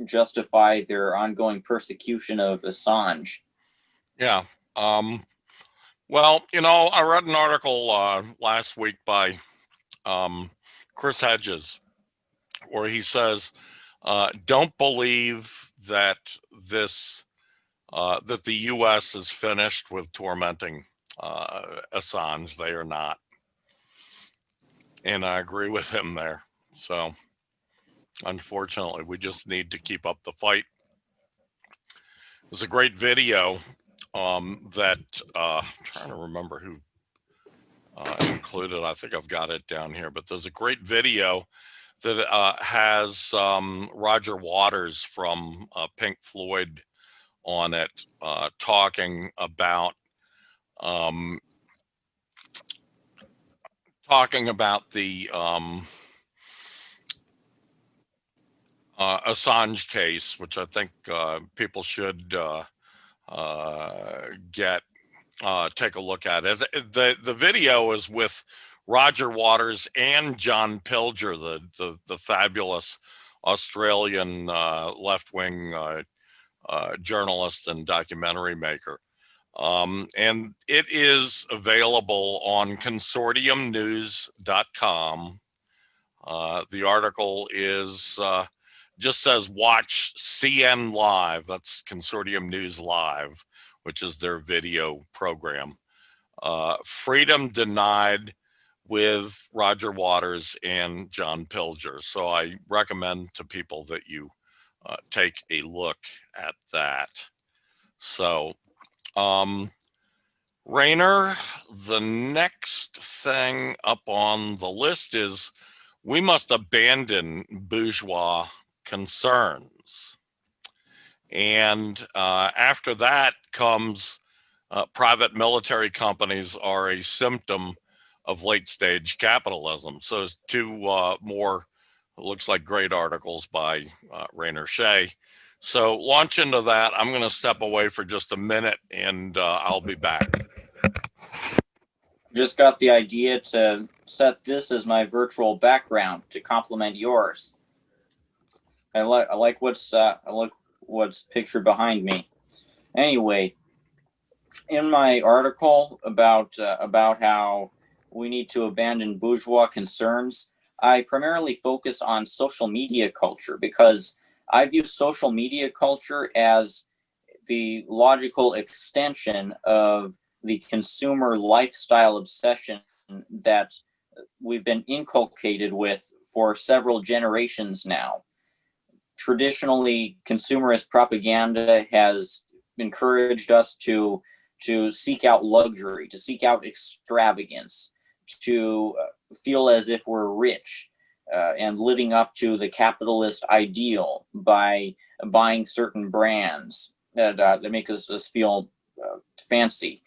justify their ongoing persecution of Assange. Yeah. Well, I read an article last week by Chris Hedges, where he says, don't believe that that the U.S. is finished with tormenting Assange. They are not. And I agree with him there. So, unfortunately, we just need to keep up the fight. It was a great video that I'm trying to remember who included. I think I've got it down here, but there's a great video that has Roger Waters from Pink Floyd on it, talking about the Assange case, which I think people should take a look at. The video is with Roger Waters and John Pilger, the fabulous Australian left-wing journalist and documentary maker. And it is available on consortiumnews.com. The article is just says watch CN Live. That's Consortium News Live, which is their video program. Freedom Denied with Roger Waters and John Pilger. So I recommend to people that you take a look at that. So, Rainer, the next thing up on the list is we must abandon bourgeois concerns. And after that comes private military companies are a symptom of late stage capitalism. So two more, looks like great articles by Rainer Shea. So launch into that. I'm going to step away for just a minute and I'll be back. Just got the idea to set this as my virtual background to complement yours. I like what's pictured behind me. Anyway, in my article about how we need to abandon bourgeois concerns, I primarily focus on social media culture because I view social media culture as the logical extension of the consumer lifestyle obsession that we've been inculcated with for several generations now. Traditionally, consumerist propaganda has encouraged us to seek out luxury, to seek out extravagance, to feel as if we're rich and living up to the capitalist ideal by buying certain brands that makes us feel fancy.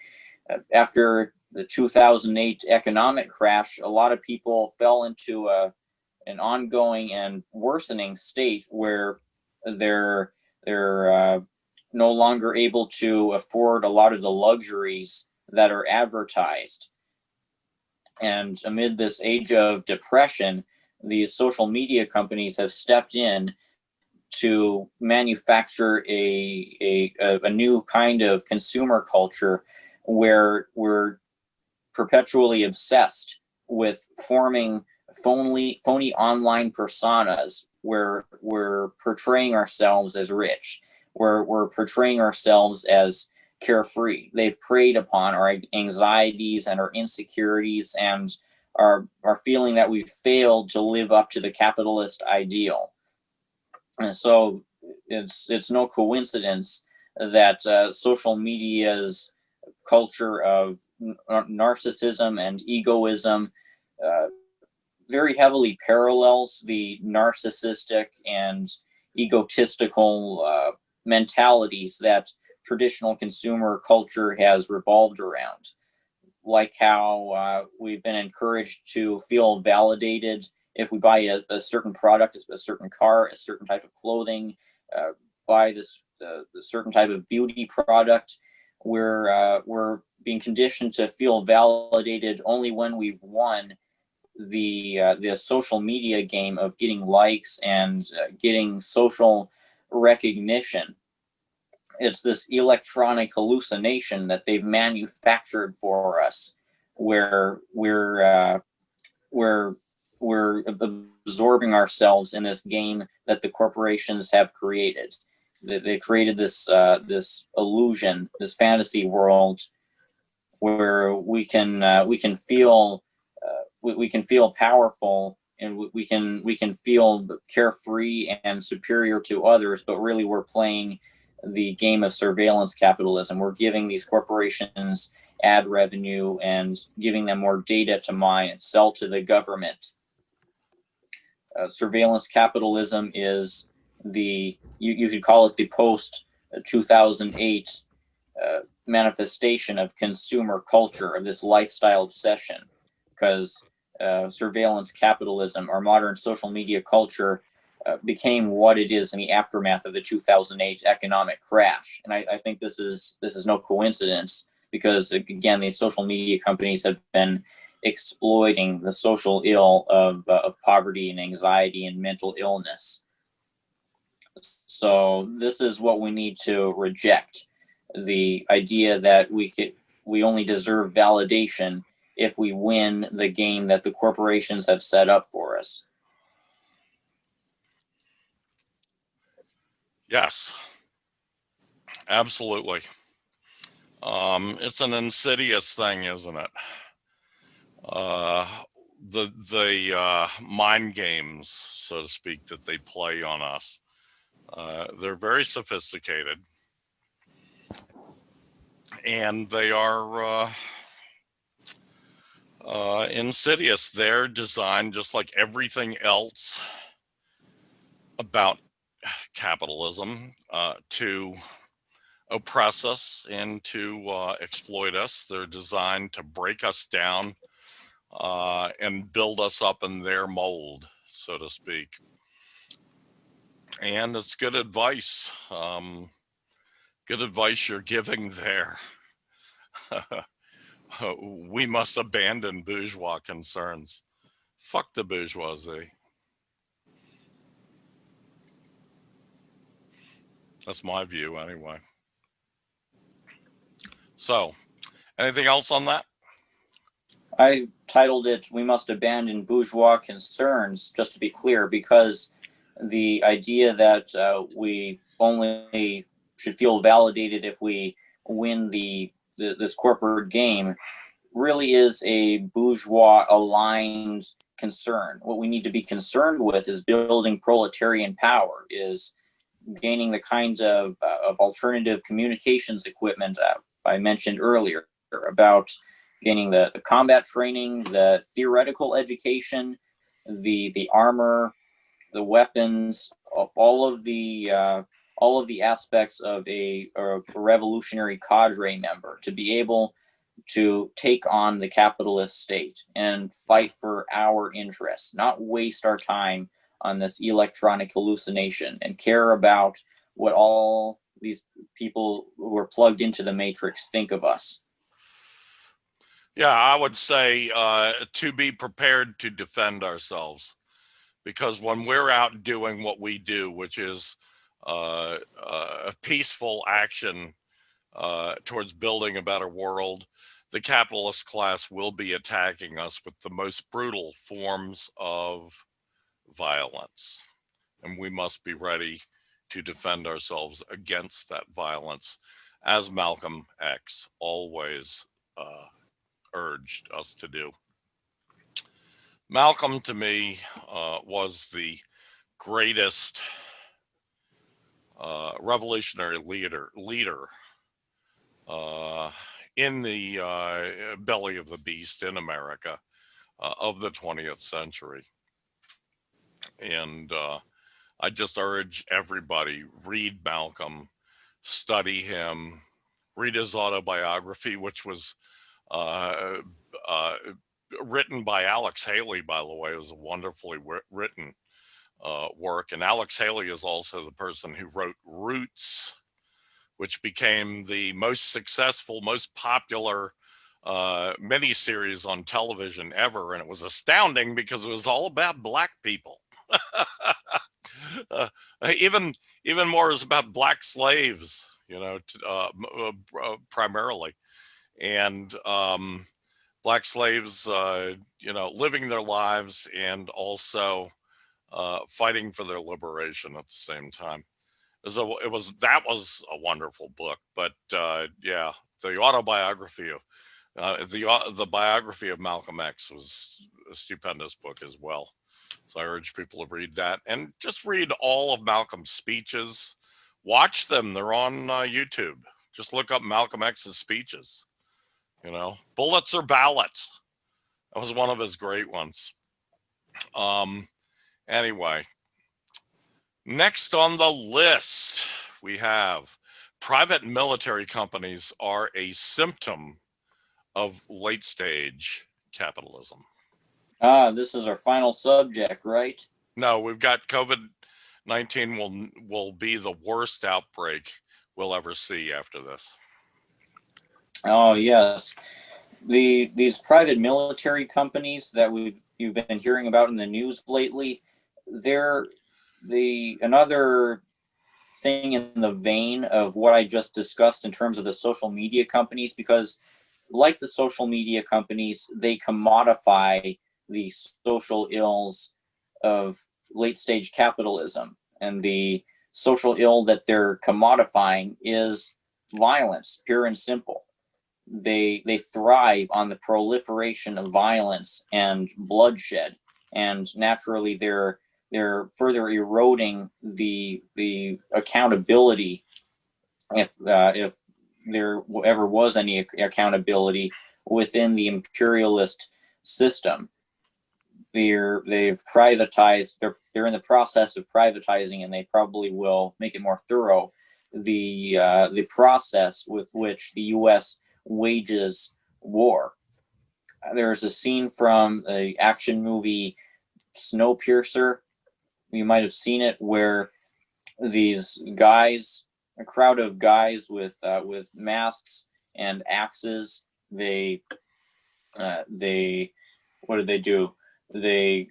After the 2008 economic crash, a lot of people fell into an ongoing and worsening state where they're no longer able to afford a lot of the luxuries that are advertised. And amid this age of depression, these social media companies have stepped in to manufacture a new kind of consumer culture where we're perpetually obsessed with forming phony online personas where we're portraying ourselves as rich, where we're portraying ourselves as carefree. They've preyed upon our anxieties and our insecurities and our feeling that we've failed to live up to the capitalist ideal. And so it's no coincidence that social media's culture of narcissism and egoism very heavily parallels the narcissistic and egotistical mentalities that traditional consumer culture has revolved around. Like how we've been encouraged to feel validated if we buy a certain product, a certain car, a certain type of clothing, buy this certain type of beauty product. We're being conditioned to feel validated only when we've won the social media game of getting likes and getting social recognition. It's this electronic hallucination that they've manufactured for us, where we're absorbing ourselves in this game that the corporations have created. They created this illusion, this fantasy world, where we can feel powerful, and we can feel carefree and superior to others, but really we're playing the game of surveillance capitalism. We're giving these corporations ad revenue and giving them more data to mine and sell to the government. Surveillance capitalism is you could call it the post 2008 manifestation of consumer culture, of this lifestyle obsession, because surveillance capitalism, or modern social media culture, became what it is in the aftermath of the 2008 economic crash. And I think this is no coincidence, because again, these social media companies have been exploiting the social ill of poverty and anxiety and mental illness. So this is what we need to reject: the idea that we only deserve validation if we win the game that the corporations have set up for us. Yes, absolutely. It's an insidious thing, isn't it? The mind games, so to speak, that they play on us. They're very sophisticated, and they are insidious. They're designed, just like everything else about capitalism, to oppress us and to exploit us. They're designed to break us down and build us up in their mold, so to speak. And it's good advice. Good advice you're giving there. We must abandon bourgeois concerns. Fuck the bourgeoisie. That's my view, anyway. So, anything else on that? I titled it "We Must Abandon Bourgeois Concerns," just to be clear, because the idea that we only should feel validated if we win this corporate game really is a bourgeois aligned concern. What we need to be concerned with is building proletarian power, is gaining the kinds of alternative communications equipment I mentioned earlier, about gaining the combat training, the theoretical education, the armor, the weapons, all of the aspects of a revolutionary cadre member, to be able to take on the capitalist state and fight for our interests, not waste our time on this electronic hallucination, and care about what all these people who are plugged into the matrix think of us. Yeah, I would say to be prepared to defend ourselves, because when we're out doing what we do, which is a peaceful action towards building a better world, the capitalist class will be attacking us with the most brutal forms of violence. And we must be ready to defend ourselves against that violence, as Malcolm X always urged us to do. Malcolm, to me, was the greatest revolutionary leader in the belly of the beast in America of the 20th century. And I just urge everybody, read Malcolm, study him, read his autobiography, which was written by Alex Haley, by the way. It was a wonderfully written work. And Alex Haley is also the person who wrote Roots, which became the most successful, most popular miniseries on television ever. And it was astounding because it was all about Black people. Even more is about Black slaves, you know, primarily. And Black slaves, you know, living their lives and also fighting for their liberation at the same time. That was a wonderful book. But yeah, the autobiography of the biography of Malcolm X was a stupendous book as well. So I urge people to read that and just read all of Malcolm's speeches. Watch them; they're on YouTube. Just look up Malcolm X's speeches. You know, bullets or ballots. That was one of his great ones. Anyway, next on the list, we have private military companies are a symptom of late stage capitalism. This is our final subject, right? No, we've got COVID-19 will be the worst outbreak we'll ever see after this. Oh, yes. These private military companies that you've been hearing about in the news lately, they're another thing in the vein of what I just discussed in terms of the social media companies, because like the social media companies, they commodify the social ills of late stage capitalism. And the social ill that they're commodifying is violence, pure and simple. They thrive on the proliferation of violence and bloodshed, and naturally they're further eroding the accountability, if there ever was any accountability within the imperialist system. They've privatized. They're in the process of privatizing, and they probably will make it more thorough. The process with which the U.S. wages war. There's a scene from the action movie Snowpiercer. You might have seen it, where these guys, a crowd of guys with masks and axes, they what did they do? They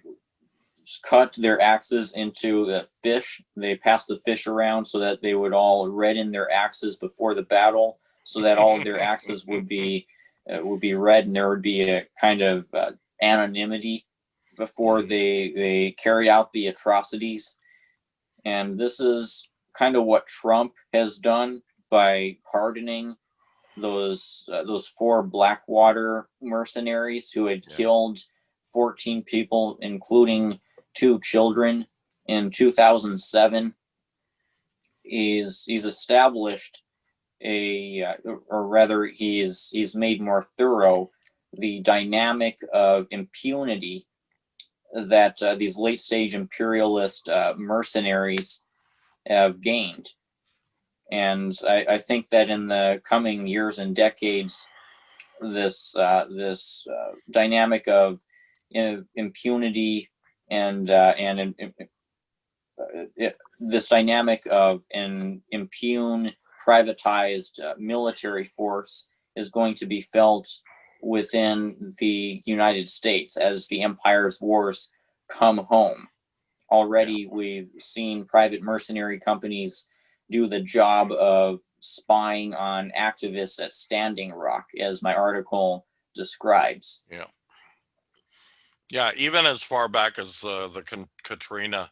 cut their axes into the fish. They passed the fish around so that they would all redden their axes before the battle, so that all of their axes would be red, and there would be a kind of anonymity before they carry out the atrocities. And this is kind of what Trump has done by pardoning those 4 Blackwater mercenaries who had killed 14 people, including 2 children, in 2007. He's established or rather he's made more thorough the dynamic of impunity that these late stage imperialist mercenaries have gained. And I think that in the coming years and decades, this dynamic of impunity and this dynamic of an impune, privatized military force is going to be felt within the United States as the empire's wars come home. Already, we've seen private mercenary companies do the job of spying on activists at Standing Rock, as my article describes. Yeah. Yeah, even as far back as the Katrina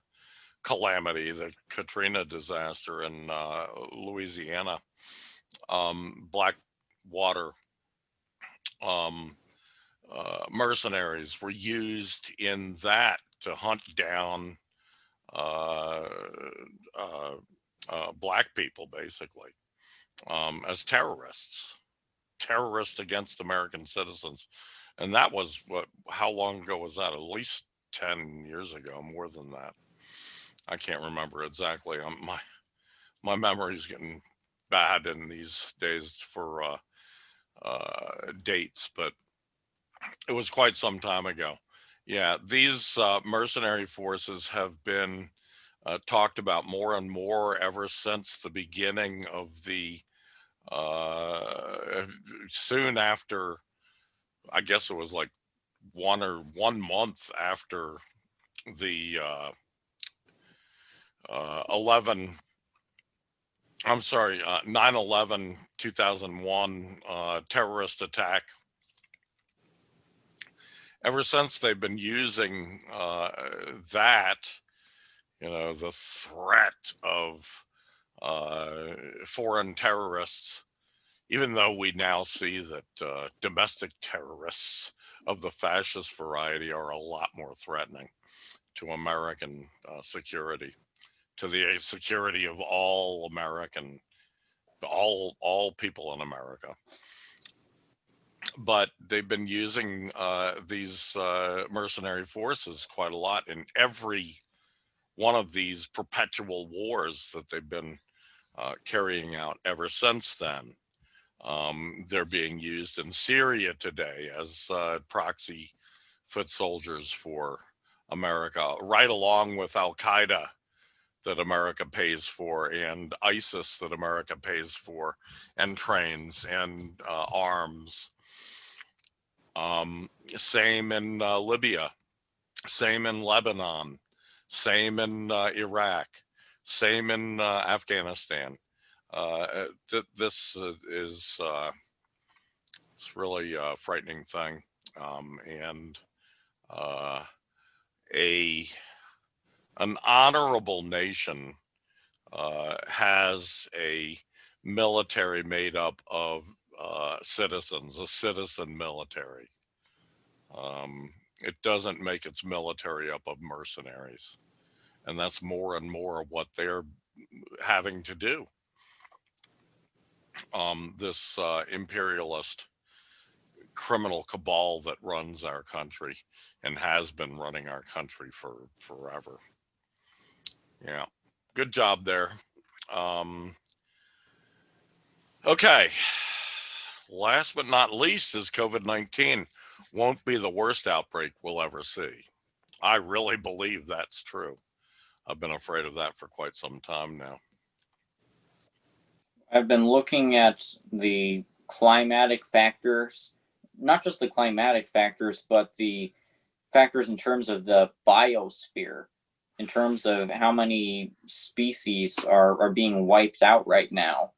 calamity, the Katrina disaster in Louisiana, Blackwater mercenaries were used in that to hunt down black people, basically, as terrorists against American citizens. And that was how long ago was that? At least 10 years ago, more than that. I can't remember exactly. My memory's getting bad in these days for dates, but it was quite some time ago. Yeah, these mercenary forces have been talked about more and more ever since the beginning of the soon after, I guess it was like 1 month after the 11 I'm sorry 9/11 2001 terrorist attack. Ever since, they've been using that, the threat of foreign terrorists, even though we now see that domestic terrorists of the fascist variety are a lot more threatening to American security, to the security of all all people in America. But they've been using these mercenary forces quite a lot in every one of these perpetual wars that they've been carrying out ever since then. They're being used in Syria today as proxy foot soldiers for America, right along with Al Qaeda that America pays for, and ISIS that America pays for and trains and arms. Same in Libya, same in Lebanon, same in Iraq, same in Afghanistan. This is it's really a frightening thing, and an honorable nation has a military made up of citizens, a citizen military. It doesn't make its military up of mercenaries, and that's more and more what they're having to do. This imperialist criminal cabal that runs our country and has been running our country for forever. Yeah, good job there. Okay, last but not least is COVID-19 won't be the worst outbreak we'll ever see. I really believe that's true. I've been afraid of that for quite some time now. I've been looking at the climatic factors, not just the climatic factors, but the factors in terms of the biosphere, in terms of how many species are being wiped out right now.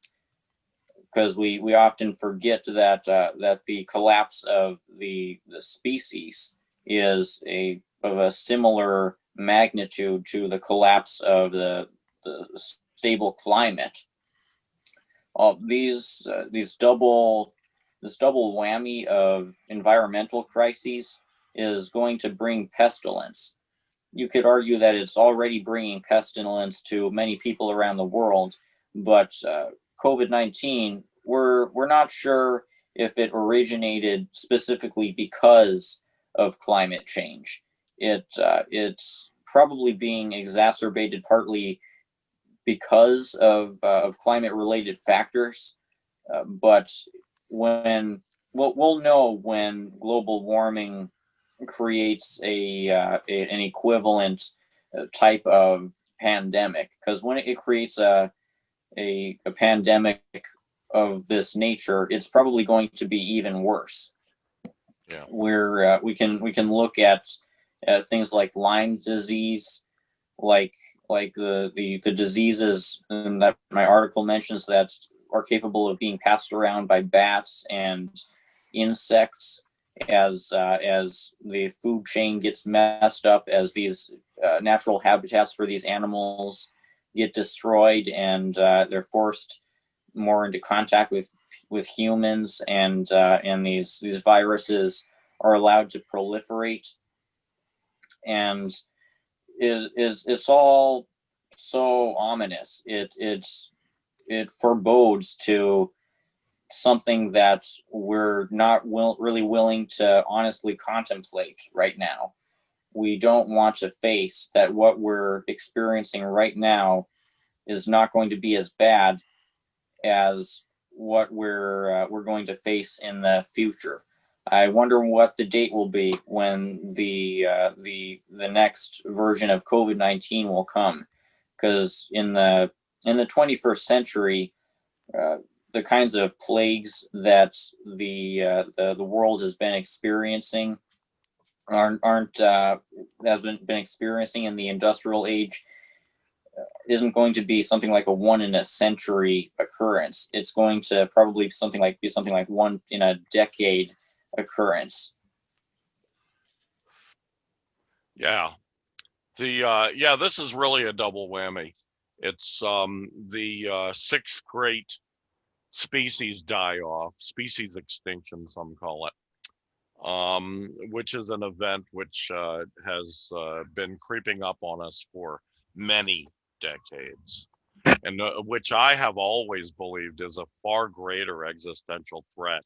Because we often forget that that the collapse of the species is of a similar magnitude to the collapse of the stable climate. This double whammy of environmental crises is going to bring pestilence. You could argue that it's already bringing pestilence to many people around the world, but COVID-19, we're not sure if it originated specifically because of climate change. It's probably being exacerbated partly because of climate-related factors, but when we'll know when global warming creates an equivalent type of pandemic, because when it creates a pandemic of this nature, it's probably going to be even worse. Yeah, Where we can look at things like Lyme disease, like like the diseases that my article mentions that are capable of being passed around by bats and insects as the food chain gets messed up, as these natural habitats for these animals get destroyed, and they're forced more into contact with humans, and these viruses are allowed to proliferate, and it's all so ominous. It forebodes to something that we're not really willing to honestly contemplate right now. We don't want to face that what we're experiencing right now is not going to be as bad as what we're going to face in the future. I wonder what the date will be when the next version of COVID-19 will come, because in the 21st century, the kinds of plagues that the world has been experiencing aren't has been experiencing in the industrial age isn't going to be something like a one in a century occurrence. It's going to probably be something like one in a decade occurrence. Yeah. This is really a double whammy. It's the sixth great species die-off, species extinction, some call it, which is an event which has been creeping up on us for many decades, and which I have always believed is a far greater existential threat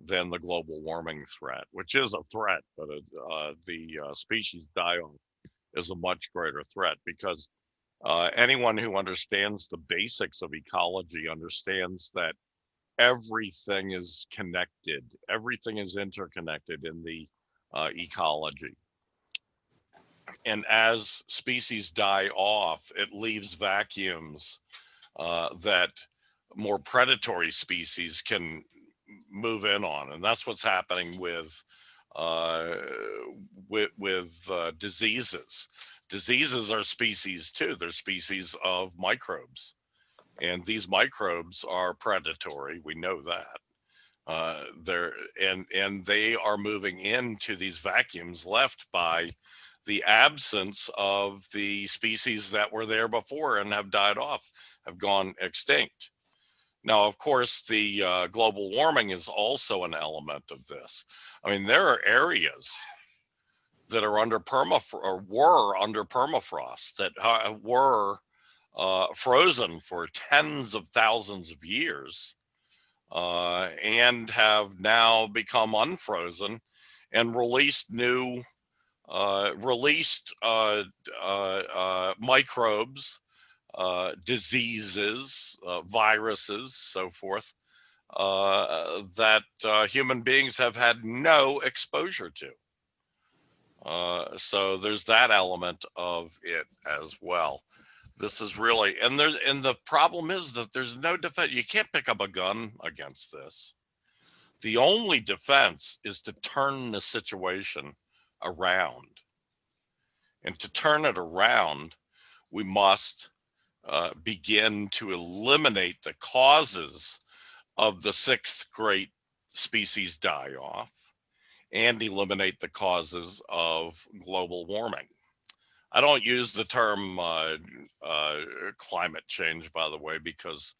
than the global warming threat, which is a threat, but the species die-off is a much greater threat, because anyone who understands the basics of ecology understands that everything is connected, everything is interconnected in the ecology. And as species die off, it leaves vacuums that more predatory species can move in on, and that's what's happening with diseases. Diseases are species too. They're species of microbes, and these microbes are predatory. We know that. They're and they are moving into these vacuums left by the absence of the species that were there before and have died off, have gone extinct. Now, of course, the global warming is also an element of this. I mean, there are areas that are under or were under permafrost, that were frozen for tens of thousands of years, and have now become unfrozen and released new microbes, diseases, viruses, so forth, that human beings have had no exposure to. So there's that element of it as well. This is really, and the problem is that there's no defense. You can't pick up a gun against this. The only defense is to turn the situation around. And to turn it around, we must begin to eliminate the causes of the sixth great species die-off and eliminate the causes of global warming. I don't use the term climate change, by the way, because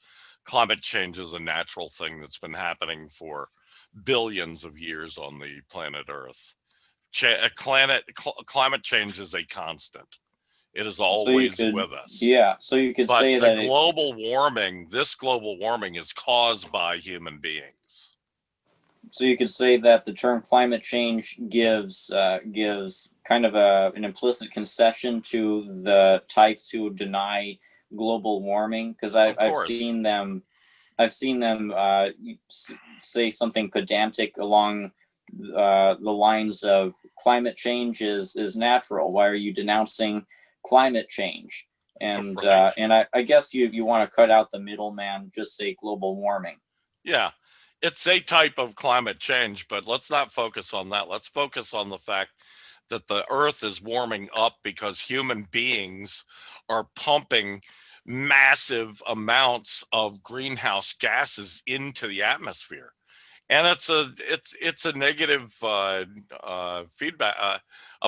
climate change is a natural thing that's been happening for billions of years on the planet Earth. Climate change is a constant. It is always with us. Yeah, so you could say that this global warming is caused by human beings. So you could say that the term climate change gives kind of an implicit concession to the types who deny global warming, because I've seen them say something pedantic along the lines of climate change is natural. Why are you denouncing climate change? And Right. And I guess you want to cut out the middleman, just say global warming. Yeah, it's a type of climate change, but let's not focus on that. Let's focus on the fact that the earth is warming up because human beings are pumping massive amounts of greenhouse gases into the atmosphere. And it's a negative feedback,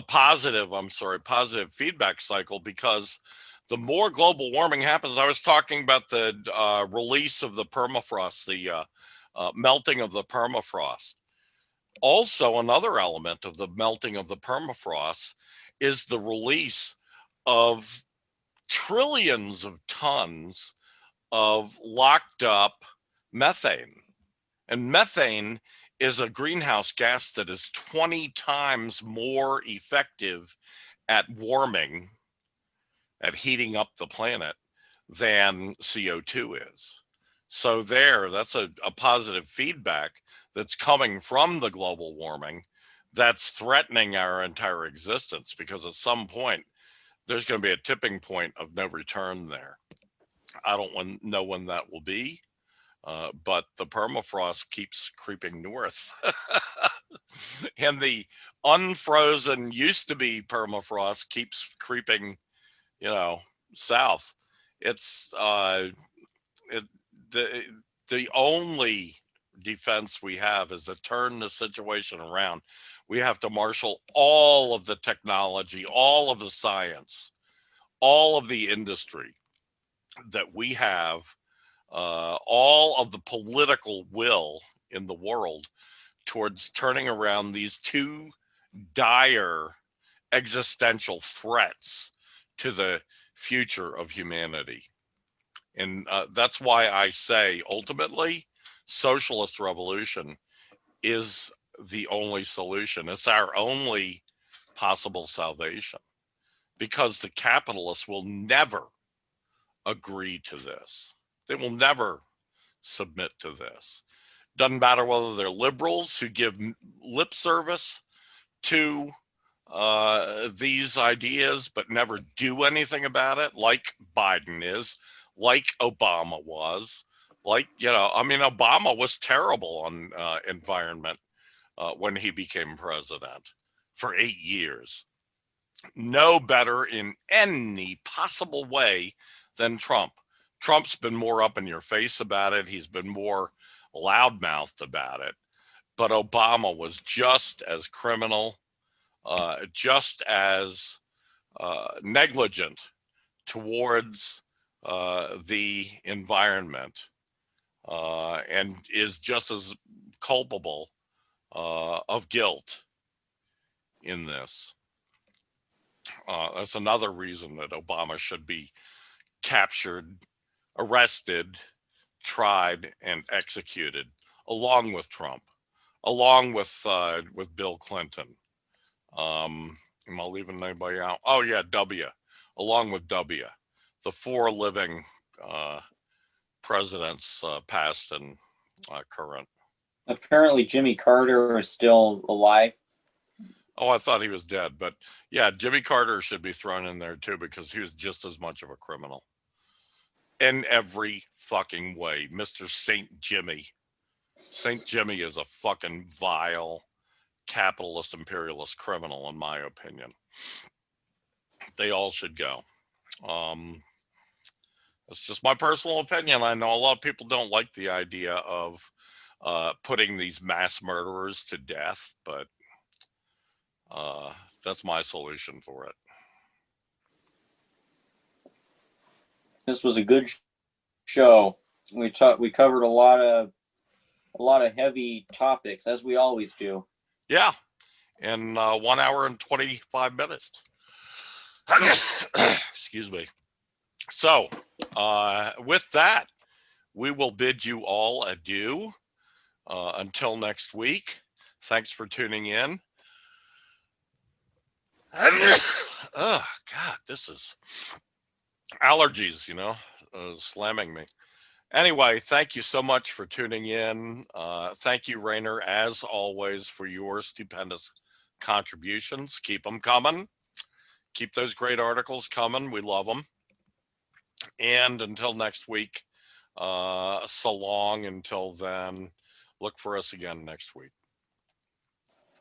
positive feedback cycle, because the more global warming happens. I was talking about the release of the permafrost, the melting of the permafrost. Also, another element of the melting of the permafrost is the release of trillions of tons of locked up methane. And methane is a greenhouse gas that is 20 times more effective at warming, at heating up the planet, than CO2 is. So that's a positive feedback that's coming from the global warming that's threatening our entire existence, because at some point there's going to be a tipping point of no return there. I don't know when that will be, but the permafrost keeps creeping north. And the unfrozen used to be permafrost keeps creeping, south. It's the only defense we have is to turn the situation around. We have to marshal all of the technology, all of the science, all of the industry that we have, all of the political will in the world towards turning around these two dire existential threats to the future of humanity. And that's why I say, ultimately, socialist revolution is the only solution. It's our only possible salvation, because the capitalists will never agree to this. They will never submit to this. Doesn't matter whether they're liberals who give lip service to these ideas but never do anything about it, like Biden is, like Obama was, Obama was terrible on environment when he became president for 8 years. No better in any possible way than Trump. Trump's been more up in your face about it. He's been more loudmouthed about it. But Obama was just as criminal, just as negligent towards the environment, and is just as culpable of guilt in this. That's another reason that Obama should be captured, arrested, tried, and executed, along with Trump, along with Bill Clinton. Am I leaving anybody out? Oh yeah, W, along with W, the 4 living presidents, past and current. Apparently, Jimmy Carter is still alive. Oh, I thought he was dead, but yeah, Jimmy Carter should be thrown in there too, because he was just as much of a criminal in every fucking way. Mr. Saint Jimmy. Saint Jimmy is a fucking vile capitalist imperialist criminal, in my opinion. They all should go. That's just my personal opinion. I know a lot of people don't like the idea of putting these mass murderers to death, but that's my solution for it. This was a good show. We covered a lot of heavy topics, as we always do. Yeah, in 1 hour and 25 minutes. Excuse me. So, with that, we will bid you all adieu until next week. Thanks for tuning in. Oh, God, this is allergies, slamming me. Anyway, thank you so much for tuning in. Thank you, Rainer, as always, for your stupendous contributions. Keep them coming. Keep those great articles coming. We love them. And until next week, so long. Until then, look for us again next week.